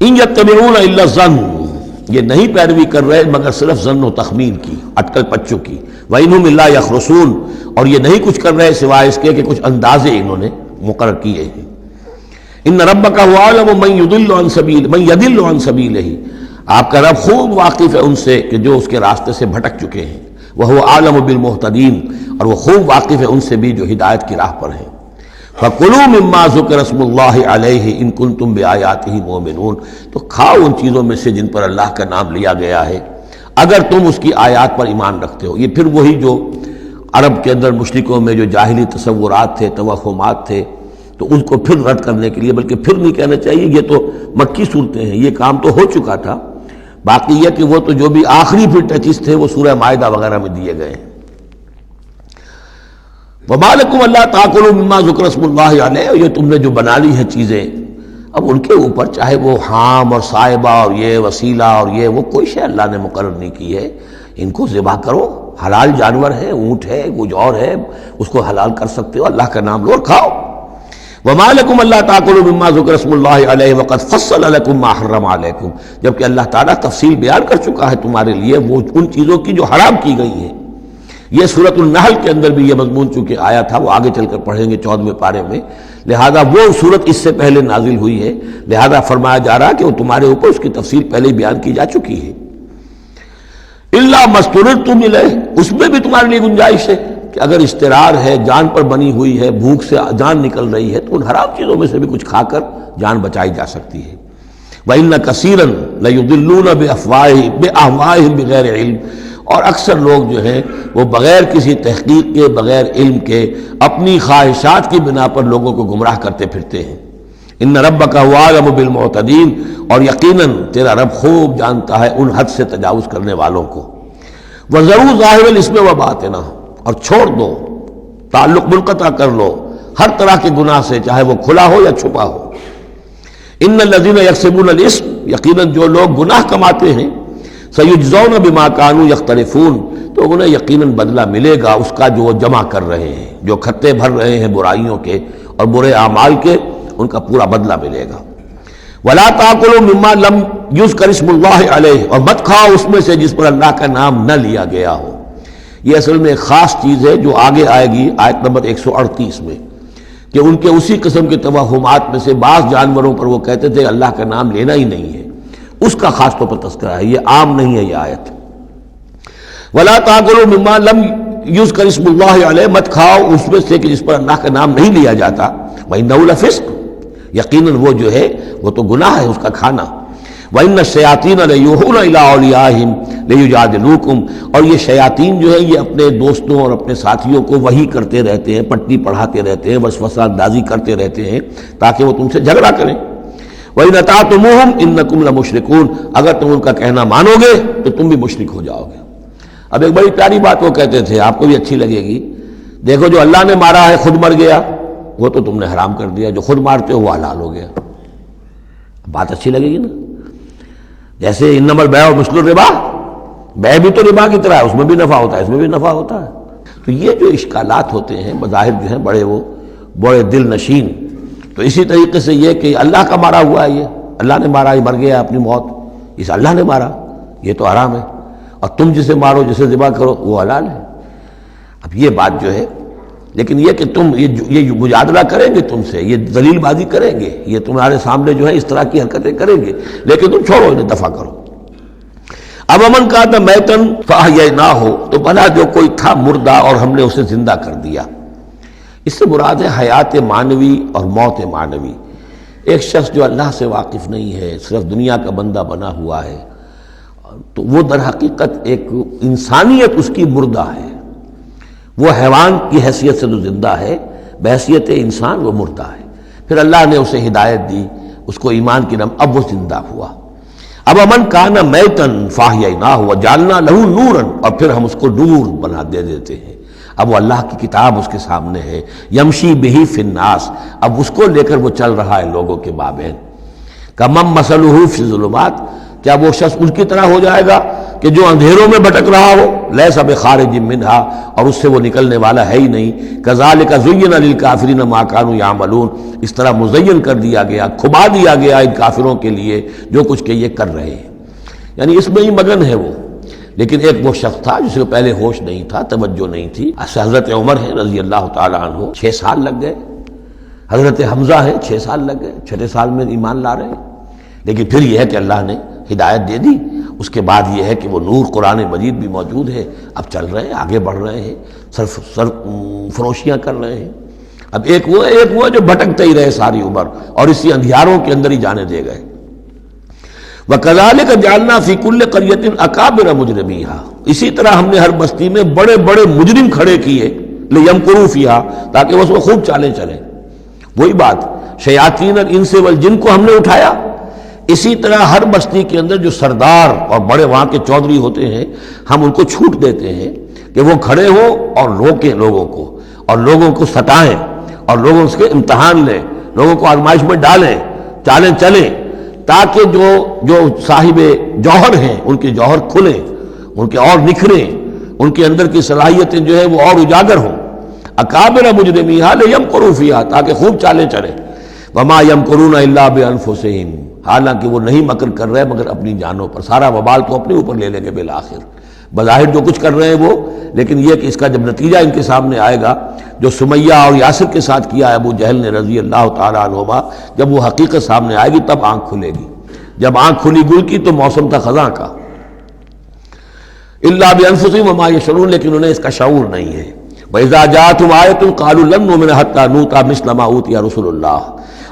إِن يَتَّبِعُونَ إِلَّا الظَّنَّ، یہ نہیں پیروی کر رہے مگر صرف ظن و تخمین کی، اٹکل پچوں کی۔ وَإِنْهُمْ إِلَّا يَخْرُصُونَ، اور یہ نہیں کچھ کر رہے سوائے اس کے کہ کچھ اندازے انہوں نے مقرر کیے ہیں۔ ان ربک هو اعلم من يضل عن سبیلہ، آپ کا رب خوب واقف ہے ان سے کہ جو اس کے راستے سے بھٹک چکے ہیں۔ وهو اعلم بالمہتدین، اور وہ خوب واقف ہے ان سے بھی جو ہدایت کی راہ پر ہیں۔ فَكُلُوا مِمَّا ذُكِرَ اسْمُ اللَّهِ عَلَيْهِ إِن كُنتُم بِآيَاتِهِ مُؤْمِنُونَ، تو کھاؤ ان چیزوں میں سے جن پر اللہ کا نام لیا گیا ہے اگر تم اس کی آیات پر ایمان رکھتے ہو۔ یہ پھر وہی جو عرب کے اندر مشرکوں میں جو جاہلی تصورات تھے، توہمات تھے، تو ان کو پھر رد کرنے کے لیے، بلکہ پھر نہیں کہنا چاہیے، یہ تو مکی صورتیں ہیں، یہ کام تو ہو چکا تھا، باقی یہ کہ وہ تو جو بھی آخری پھر ٹچز تھے وہ سورہ مائدہ وغیرہ میں دیے گئے ہیں۔ وَمَا لَكُمْ أَلَّا تَأْكُلُوا مِمَّا ذُكِرَ اسْمُ اللَّهِ عَلَيْهِ، یہ تم نے جو بنا لی ہیں چیزیں، اب ان کے اوپر چاہے وہ حام اور صائبہ اور یہ وسیلہ اور یہ وہ کوئی شے اللہ نے مقرر نہیں کی ہے، ان کو ذبح کرو، حلال جانور ہے، اونٹ ہے، کچھ اور ہے، اس کو حلال کر سکتے ہو، اللہ کا نام لو اور کھاؤ۔ وَمَا لَكُمْ أَلَّا تَأْكُلُوا مِمَّا ذُكِرَ اسْمُ اللَّهِ عَلَيْهِ وَقَدْ فَصَّلَ لَكُمْ مَا حَرَّمَ عَلَيْكُمْ، جبکہ اللہ تعالیٰ تفصیل بیان کر چکا ہے تمہارے لیے وہ ان چیزوں کی جو حرام کی گئی ہیں۔ یہ سورۃ النحل کے اندر بھی یہ مضمون چونکہ آیا تھا، وہ آگے چل کر پڑھیں گے 14ویں پارے میں، لہذا وہ صورت اس سے پہلے نازل ہوئی ہے، لہذا فرمایا جا رہا کہ وہ تمہارے اوپر اس کی تفصیل پہلے ہی بیان کی جا چکی ہے۔ إِلَّا مَا اضْطُرِرْتُمْ إِلَيْهِ، اس میں بھی تمہارے لیے گنجائش ہے کہ اگر اضطرار ہے، جان پر بنی ہوئی ہے، بھوک سے جان نکل رہی ہے، تو ان حرام چیزوں میں سے بھی کچھ کھا کر جان بچائی جا سکتی ہے۔ وَإِنَّ كَثِيرًا لَيُضِلُّونَ بِأَهْوَائِهِمْ بِغَيْرِ علم، اور اکثر لوگ جو ہیں وہ بغیر کسی تحقیق کے، بغیر علم کے، اپنی خواہشات کی بنا پر لوگوں کو گمراہ کرتے پھرتے ہیں۔ ان ربک هو اعلم بالمعتدین، اور یقیناً تیرا رب خوب جانتا ہے ان حد سے تجاوز کرنے والوں کو۔ وَذَرُوا ظَاهِرَ الْإِثْمِ وَبَاطِنَهُ، اور چھوڑ دو، تعلق منقطع کر لو ہر طرح کے گناہ سے، چاہے وہ کھلا ہو یا چھپا ہو۔ ان الذین یکسبون الاسم، یقیناً جو لوگ گناہ کماتے ہیں، سیجزون بما کانوا یقترفون، تو انہیں یقیناً بدلہ ملے گا اس کا جو وہ جمع کر رہے ہیں، جو کھتے بھر رہے ہیں برائیوں کے اور برے اعمال کے، ان کا پورا بدلہ ملے گا۔ ولا تاکلوا مما لم یذکر اسم اللہ علیہ، اور مت کھاؤ اس میں سے جس پر اللہ کا نام نہ لیا گیا ہو۔ یہ اصل میں ایک خاص چیز ہے جو آگے آئے گی آیت نمبر 138 میں، کہ ان کے اسی قسم کے توہمات میں سے بعض جانوروں پر وہ کہتے تھے اللہ کا نام لینا ہی نہیں ہے، اس کا خاص طور پر تذکرہ ہے، یہ عام نہیں ہے یہ آیت۔ ولا تاکلوا مما لم یذکر اسم اللہ علیہ، مت کھاؤ اس میں سے کہ جس پر اللہ کا نام نہیں لیا جاتا۔ وَإِنَّهُ لَفِسْقٌ، یقیناً وہ جو ہے وہ تو گناہ ہے اس کا کھانا۔ وَإِنَّ الشَّيَاطِينَ لَيُوحُونَ إِلَىٰ أَوْلِيَائِهِمْ لِيُجَادِلُوكُمْ، اور یہ شیاطین جو ہیں یہ اپنے دوستوں اور اپنے ساتھیوں کو وحی کرتے رہتے ہیں، پٹی پڑھاتے رہتے ہیں، وسوسہ اندازی کرتے رہتے ہیں تاکہ وہ تم سے جھگڑا کریں۔ وَإِنْ أَطَعْتُمُوهُمْ إِنَّكُمْ لَمُشْرِكُونَ، اگر تم ان کا کہنا مانو گے تو تم بھی مشرک ہو جاؤ گے۔ اب ایک بڑی پیاری بات وہ کہتے تھے، آپ کو بھی اچھی لگے گی، دیکھو جو اللہ نے مارا ہے خود مر گیا، وہ تو تم نے حرام کر دیا، جو خود مارتے ہو وہ حلال ہو گیا۔ بات اچھی لگے گی نا؟ جیسے انما البیع مثل الربا، بیع بھی تو ربا کی طرح ہے، اس میں بھی نفع ہوتا ہے، اس میں بھی نفع ہوتا ہے۔ تو یہ جو اشکالات ہوتے ہیں بظاہر جو ہیں بڑے دل نشین، تو اسی طریقے سے یہ کہ اللہ کا مارا ہوا ہے، یہ اللہ نے مارا، یہ مر گیا اپنی موت، اس اللہ نے مارا، یہ تو حرام ہے، اور تم جسے مارو جسے ذبح کرو وہ حلال ہے۔ اب یہ بات جو ہے، لیکن یہ کہ تم یہ مجادلہ کریں گے تم سے، یہ دلیل بازی کریں گے، یہ تمہارے سامنے جو ہے اس طرح کی حرکتیں کریں گے، لیکن تم چھوڑو انہیں، دفع کرو۔ اب امن کا تھا میتن فاحییناہ ہو، تو بنا جو کوئی تھا مردہ اور ہم نے اسے زندہ کر دیا۔ اس سے مراد ہے حیات معنوی اور موت معنوی۔ ایک شخص جو اللہ سے واقف نہیں ہے، صرف دنیا کا بندہ بنا ہوا ہے، تو وہ در حقیقت ایک انسانیت اس کی مردہ ہے، وہ حیوان کی حیثیت سے جو زندہ ہے، بحیثیت انسان وہ مردہ ہے۔ پھر اللہ نے اسے ہدایت دی، اس کو ایمان کی نعمت، اب وہ زندہ ہوا۔ اب امن کانا میتن فاحییناہ وجعلنا لہ نورا، اور پھر ہم اس کو نور بنا دے دیتے ہیں۔ اب وہ اللہ کی کتاب اس کے سامنے ہے، یمشی بہ فی الناس، اب اس کو لے کر وہ چل رہا ہے لوگوں کے مابین۔ کمن مثلہ فی الظلمات، کیا وہ شخص ان کی طرح ہو جائے گا کہ جو اندھیروں میں بھٹک رہا ہو، لیس بخارج منہا، اور اس سے وہ نکلنے والا ہے ہی نہیں۔ کذالک زین للکافرین ما کانوا یعملون، اس طرح مزین کر دیا گیا، کھبا دیا گیا ان کافروں کے لیے جو کچھ کہ یہ کر رہے ہیں، یعنی اس میں ہی مگن ہے وہ۔ لیکن ایک وہ شخص تھا جس کو پہلے ہوش نہیں تھا، توجہ نہیں تھی، حضرت عمر ہے رضی اللہ تعالی عنہ، 6 سال لگ گئے۔ حضرت حمزہ ہے 6 سال لگ گئے، 6 سال میں ایمان لا رہے ہیں۔ لیکن پھر یہ ہے کہ اللہ نے ہدایت دے دی، اس کے بعد یہ ہے کہ وہ نور قرآن مجید بھی موجود ہے، اب چل رہے ہیں، آگے بڑھ رہے ہیں، سر فروشیاں کر رہے ہیں۔ اب ایک وہ ہے جو بھٹکتے ہی رہے ساری عمر اور اسی اندھیاروں کے اندر ہی جانے دے گئے۔ وَكَذَلِكَ جَعَلْنَا فِي كُلِّ قَرْيَةٍ أَكَابِرَ مُجْرِمِيهَا، اسی طرح ہم نے ہر بستی میں بڑے بڑے مجرم کھڑے کیے، لِيَمْكُرُوا فِيهَا، تاکہ وہ اس میں خوب چالیں چلیں۔ وہی بات، شیاطین الانس والجن کو ہم نے اٹھایا، اسی طرح ہر بستی کے اندر جو سردار اور بڑے وہاں کے چودھری ہوتے ہیں، ہم ان کو چھوٹ دیتے ہیں کہ وہ کھڑے ہوں اور روکیں لوگوں کو، اور لوگوں کو ستائیں، اور لوگوں سے امتحان لیں، لوگوں کو آزمائش میں ڈالیں، چالیں چلیں، تاکہ جو صاحب جوہر ہیں ان کے جوہر کھلیں، ان کے اور نکھریں، ان کے اندر کی صلاحیتیں جو ہے وہ اور اجاگر ہوں۔ اکابر مجرمیہا لیمکروا فیہا، تاکہ خوب چالیں چلیں۔ وما یمکرون الا بانفسہم، حالانکہ وہ نہیں مکر کر رہے مگر اپنی جانوں پر، سارا وبال تو اپنے اوپر لے لیں گے بالآخر۔ بظاہر جو کچھ کر رہے ہیں وہ، لیکن یہ کہ اس کا جب نتیجہ ان کے سامنے آئے گا، جو سمیہ اور یاسر کے ساتھ کیا ہے ابو جہل نے رضی اللہ تعالیٰ عنہما، جب وہ حقیقت سامنے آئے گی تب آنکھ کھلے گی۔ جب آنکھ کھلی گل کی تو موسم تھا خزاں کا۔ الا بانفسہم وما یشعرون، لیکن انہیں اس کا شعور نہیں ہے۔ وَإِذَا جَاءَتْهُمْ آیَةٌ قَالُوا لَن نُؤْمِنَ حَتَّىٰ نُؤْتَىٰ مِثْلَ مَا أُوتِیَ رُسُلُ اللَّهِ،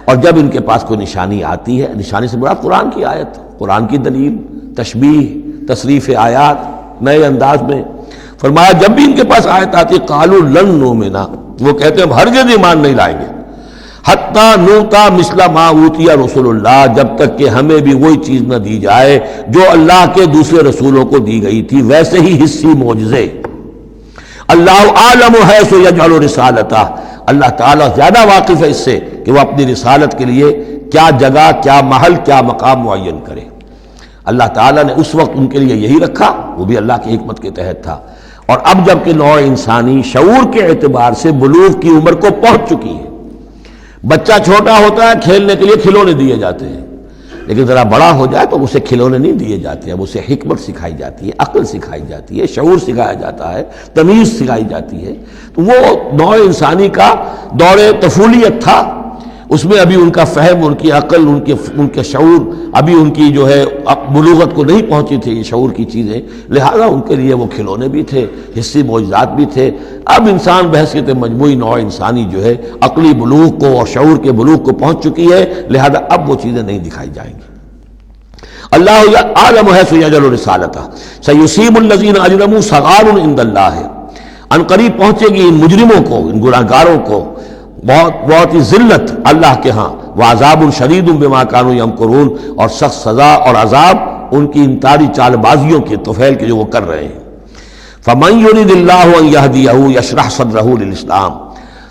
اور جب ان کے پاس کوئی نشانی آتی ہے، نشانی سے مراد قرآن کی آیت، قرآن کی دلیل، تشبیہ، تصریف آیات نئے انداز میں، فرمایا جب بھی ان کے پاس آیت آتی قالوا لن نؤمن، وہ کہتے ہیں ہم ہرگز ایمان نہیں لائیں گے، حتیٰ نؤتیٰ مثل ما اوتی رسول اللہ، جب تک کہ ہمیں بھی وہی چیز نہ دی جائے جو اللہ کے دوسرے رسولوں کو دی گئی تھی، ویسے ہی حصی معجزے۔ اللہ عالم حیث یجعل رسالتہ، اللہ تعالیٰ زیادہ واقف ہے اس سے کہ وہ اپنی رسالت کے لیے کیا جگہ، کیا محل، کیا مقام معین کرے۔ اللہ تعالیٰ نے اس وقت ان کے لیے یہی رکھا، وہ بھی اللہ کی حکمت کے تحت تھا۔ اور اب جب کہ نوع انسانی شعور کے اعتبار سے بلوغ کی عمر کو پہنچ چکی ہے، بچہ چھوٹا ہوتا ہے کھیلنے کے لیے کھلونے دیے جاتے ہیں، لیکن ذرا بڑا ہو جائے تو اسے کھلونے نہیں دیے جاتے، اب اسے حکمت سکھائی جاتی ہے، عقل سکھائی جاتی ہے، شعور سکھایا جاتا ہے، تمیز سکھائی جاتی ہے۔ تو وہ نوع انسانی کا دور طفولیت تھا، اس میں ابھی ان کا فہم، ان کی عقل، ان کے شعور، ابھی ان کی جو ہے بلوغت کو نہیں پہنچی تھی یہ شعور کی چیزیں، لہذا ان کے لیے وہ کھلونے بھی تھے، حصی معجزات بھی تھے۔ اب انسان بحیثیت مجموعی نوع انسانی جو ہے عقلی بلوغ کو اور شعور کے بلوغ کو پہنچ چکی ہے، لہذا اب وہ چیزیں نہیں دکھائی جائیں گی۔ اللہ عالم حیث یجعل رسالتہ سیصیب الذین اجرموا صغار عند اللہ، ان قریب پہنچے گی ان مجرموں کو، ان گناہ گاروں کو بہت ہی ذلت اللہ کے ہاں، وعذاب شدید بما کانوا یمکرون، اور سخت سزا اور عذاب ان کی ان تاری چال بازیوں کے، طفیل کے جو وہ کر رہے ہیں۔ فمن یرید اللہ ان یہدیہ یشرح صدرہ للاسلام،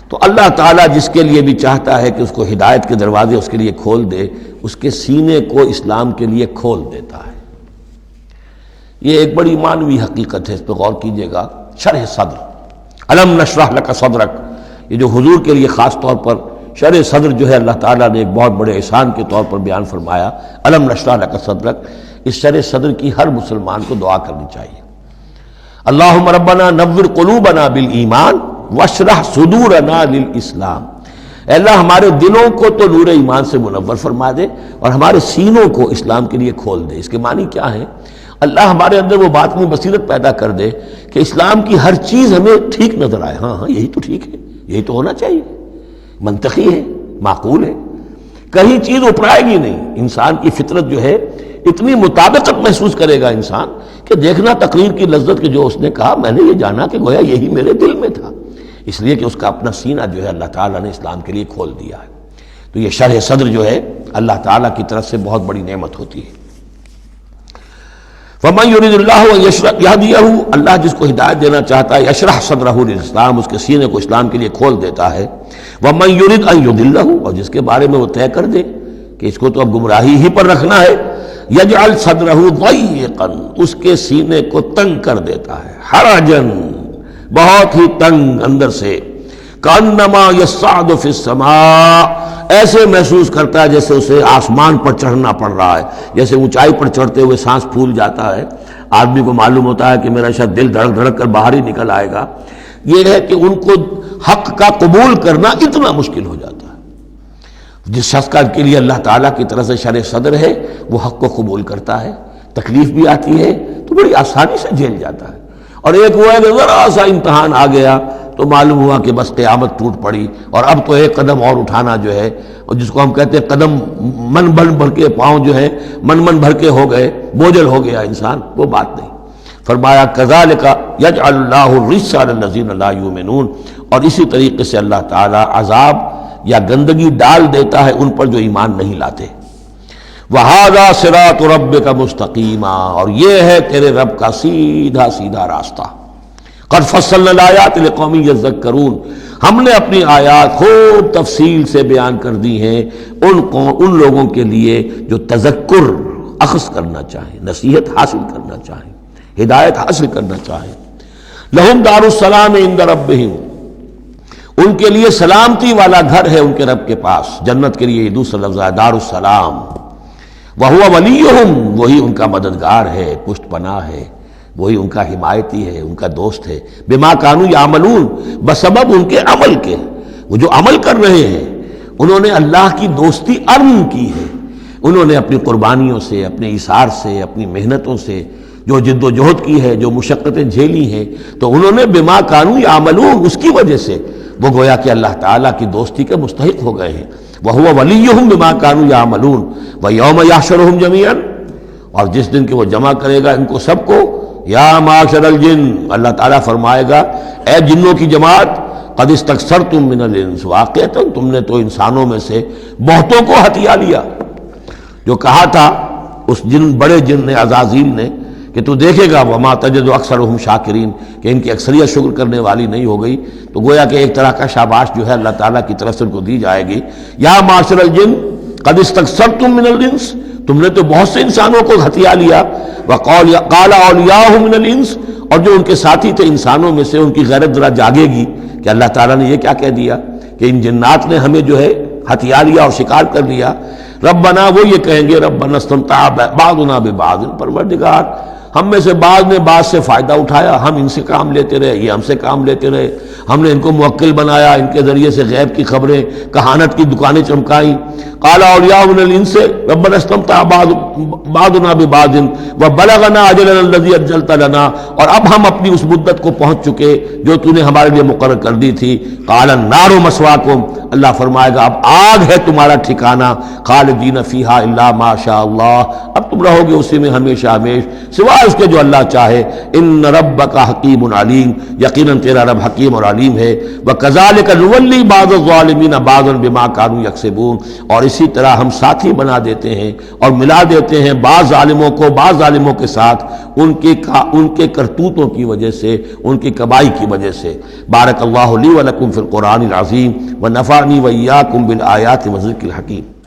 تو اللہ تعالیٰ جس کے لیے بھی چاہتا ہے کہ اس کو ہدایت کے دروازے اس کے لیے کھول دے، اس کے سینے کو اسلام کے لیے کھول دیتا ہے۔ یہ ایک بڑی معنوی حقیقت ہے، اس پہ غور کیجئے گا۔ شرح صدر، الم نشرح لک صدرک، یہ جو حضور کے لیے خاص طور پر شرح صدر جو ہے اللہ تعالیٰ نے ایک بہت بڑے احسان کے طور پر بیان فرمایا، الم نشرح لک صدرک، اس شرح صدر کی ہر مسلمان کو دعا کرنی چاہیے۔ اللہم ربنا نور قلوبنا بالایمان واشرح صدورنا للاسلام، اے اللہ ہمارے دلوں کو تو نور ایمان سے منور فرما دے اور ہمارے سینوں کو اسلام کے لیے کھول دے۔ اس کے معنی کیا ہے؟ اللہ ہمارے اندر وہ باطنی بصیرت پیدا کر دے کہ اسلام کی ہر چیز ہمیں ٹھیک نظر آئے، ہاں یہی تو ٹھیک ہے، یہی تو ہونا چاہیے، منطقی ہے، معقول ہے، کہیں چیز اپرائے گی نہیں۔ انسان کی فطرت جو ہے اتنی مطابقت محسوس کرے گا انسان کہ دیکھنا تقریر کی لذت کہ جو اس نے کہا میں نے یہ جانا کہ گویا یہی میرے دل میں تھا، اس لیے کہ اس کا اپنا سینہ جو ہے اللہ تعالیٰ نے اسلام کے لیے کھول دیا ہے۔ تو یہ شرح صدر جو ہے اللہ تعالیٰ کی طرف سے بہت بڑی نعمت ہوتی ہے۔ فَمَن يُرِدِ اللَّهُ أَن يَهْدِيَهُ، اللہ جس کو ہدایت دینا چاہتا ہے یشرح صدرہ للاسلام، اس کے سینے کو اسلام کے لیے کھول دیتا ہے۔ وَمَن يُرِدْ أَن يُضِلَّهُ، اور جس کے بارے میں وہ طے کر دے کہ اس کو تو اب گمراہی ہی پر رکھنا ہے، یجعل صدرہ ضیقا، اس کے سینے کو تنگ کر دیتا ہے، حرجا، بہت ہی تنگ اندر سے، کانما یصعد فی السماء، ایسے محسوس کرتا ہے جیسے اسے آسمان پر چڑھنا پڑ رہا ہے، جیسے اونچائی پر چڑھتے ہوئے سانس پھول جاتا ہے، آدمی کو معلوم ہوتا ہے کہ میرا شاید دل دھڑک دھڑک کر باہر ہی نکل آئے گا۔ یہ ہے کہ ان کو حق کا قبول کرنا اتنا مشکل ہو جاتا ہے۔ جس شخص کا کے لیے اللہ تعالیٰ کی طرف سے شرح صدر ہے وہ حق کو قبول کرتا ہے، تکلیف بھی آتی ہے تو بڑی آسانی سے جھیل جاتا ہے، اور ایک وہ ہے کہ ذرا سا امتحان آ گیا تو معلوم ہوا کہ بس قیامت ٹوٹ پڑی، اور اب تو ایک قدم اور اٹھانا جو ہے، اور جس کو ہم کہتے ہیں قدم من بھر کے پاؤں جو ہے من بھر کے ہو گئے، بوجھل ہو گیا انسان، وہ بات نہیں۔ فرمایا کذالک یجعل اللہ الرجس علی الذین لا یؤمنون، اور اسی طریقے سے اللہ تعالیٰ عذاب یا گندگی ڈال دیتا ہے ان پر جو ایمان نہیں لاتے۔ وَهَذَا صِرَاطُ رَبِّكَ مُسْتَقِيمًا، اور یہ ہے تیرے رب کا سیدھا سیدھا راستہ۔ قَدْ فَصَّلْنَا الْآيَاتِ لِقَوْمٍ يَذَّكَّرُونَ، ہم نے اپنی آیات خوب تفصیل سے بیان کر دی ہیں ان لوگوں کے لیے جو تذکر اخذ کرنا چاہیں، نصیحت حاصل کرنا چاہیں، ہدایت حاصل کرنا چاہیں۔ لَهُمْ دَارُ السَّلَامِ عِندَ رَبِّهِمْ، ان کے لیے سلامتی والا گھر ہے ان کے رب کے پاس، جنت کے لیے یہ دوسرا لفظ ہے دار السلام۔ وَهُوَ وَلِيُّهُمْ، وہی ان کا مددگار ہے، پشت پناہ ہے، وہی ان کا حمایتی ہے، ان کا دوست ہے۔ بما كانوا يعملون، بسبب ان کے عمل کے، وہ جو عمل کر رہے ہیں انہوں نے اللہ کی دوستی ارن کی ہے، انہوں نے اپنی قربانیوں سے، اپنے ایثار سے، اپنی محنتوں سے جو جد و جہد کی ہے، جو مشقتیں جھیلی ہیں، تو انہوں نے بما كانوا يعملون، اس کی وجہ سے وہ گویا کہ اللہ تعالیٰ کی دوستی کے مستحق ہو گئے ہیں۔ وَهُوَ وَلِيُّهُمْ بِمَا كَانُوا يَعْمَلُونَ وَيَوْمَ يَحْشُرُهُمْ جَمِيعًا، اور جس دن کہ وہ جمع کرے گا ان کو سب کو، یا معاشر الجن، اللہ تعالیٰ فرمائے گا اے جنوں کی جماعت، قد استکثرتم من الانس، واقعتاً تم نے تو انسانوں میں سے بہتوں کو ہتھیا لیا۔ جو کہا تھا اس بڑے جن نے، عزازیل نے، کہ تو دیکھے گا وما تجد اکثرهم شاکرین، کہ ان کی اکثریت شکر کرنے والی نہیں ہو گئی، تو گویا کہ ایک طرح کا شاباش جو ہے اللہ تعالیٰ کی طرف سے ان کو دی جائے گی۔ یا معاشر الجن قد استکثرتم من الانس، تم نے تو بہت سے انسانوں کو ہتھیا لیا۔ وقال اولیاؤہ من الانس، اور جو ان کے ساتھی تھے انسانوں میں سے، ان کی غیرت ذرا جاگے گی کہ اللہ تعالیٰ نے یہ کیا کہہ دیا کہ ان جنات نے ہمیں جو ہے ہتھیا لیا اور شکار کر لیا۔ ربنا، وہ یہ کہیں گے ربنا استمتع بعضنا ببعض، پروردگار ہم میں سے بعض نے بعض سے فائدہ اٹھایا، ہم ان سے کام لیتے رہے، یہ ہم سے کام لیتے رہے، ہم نے ان کو موکل بنایا، ان کے ذریعے سے غیب کی خبریں، کہانت کی دکانیں چمکائیں۔ قال اولیاء من الانس ربنا استمتع بعضنا ببعض وبلغنا اجلنا الذي اجلت لنا، اور اب ہم اپنی اس مدت کو پہنچ چکے جو تو نے ہمارے لیے مقرر کر دی تھی۔ قال النار مسواکم، اللہ فرمائے گا اب آگ ہے تمہارا ٹھکانہ، خالدین فیہا الا ما شاء اللہ، اب تم رہو گے اسی میں ہمیشہ ہمیش سوائے اس کے جو اللہ چاہے۔ ان ربک حکیم علیم، یقیناً تیرا رب حکیم اور علیم ہے۔ وکذالک نولی بعض الظالمین بعضا بما كانوا یکسبون، اور اسی طرح ہم ساتھی بنا دیتے ہیں اور ملا دیتے ہیں بعض ظالموں کو بعض ظالموں کے ساتھ ان کے کرتوتوں کی وجہ سے، ان کی کبائی کی وجہ سے۔ بارک اللہ لی ولکم فی القرآن العظیم ونفعنی وإیاکم بالآیات والذکر الحکیم۔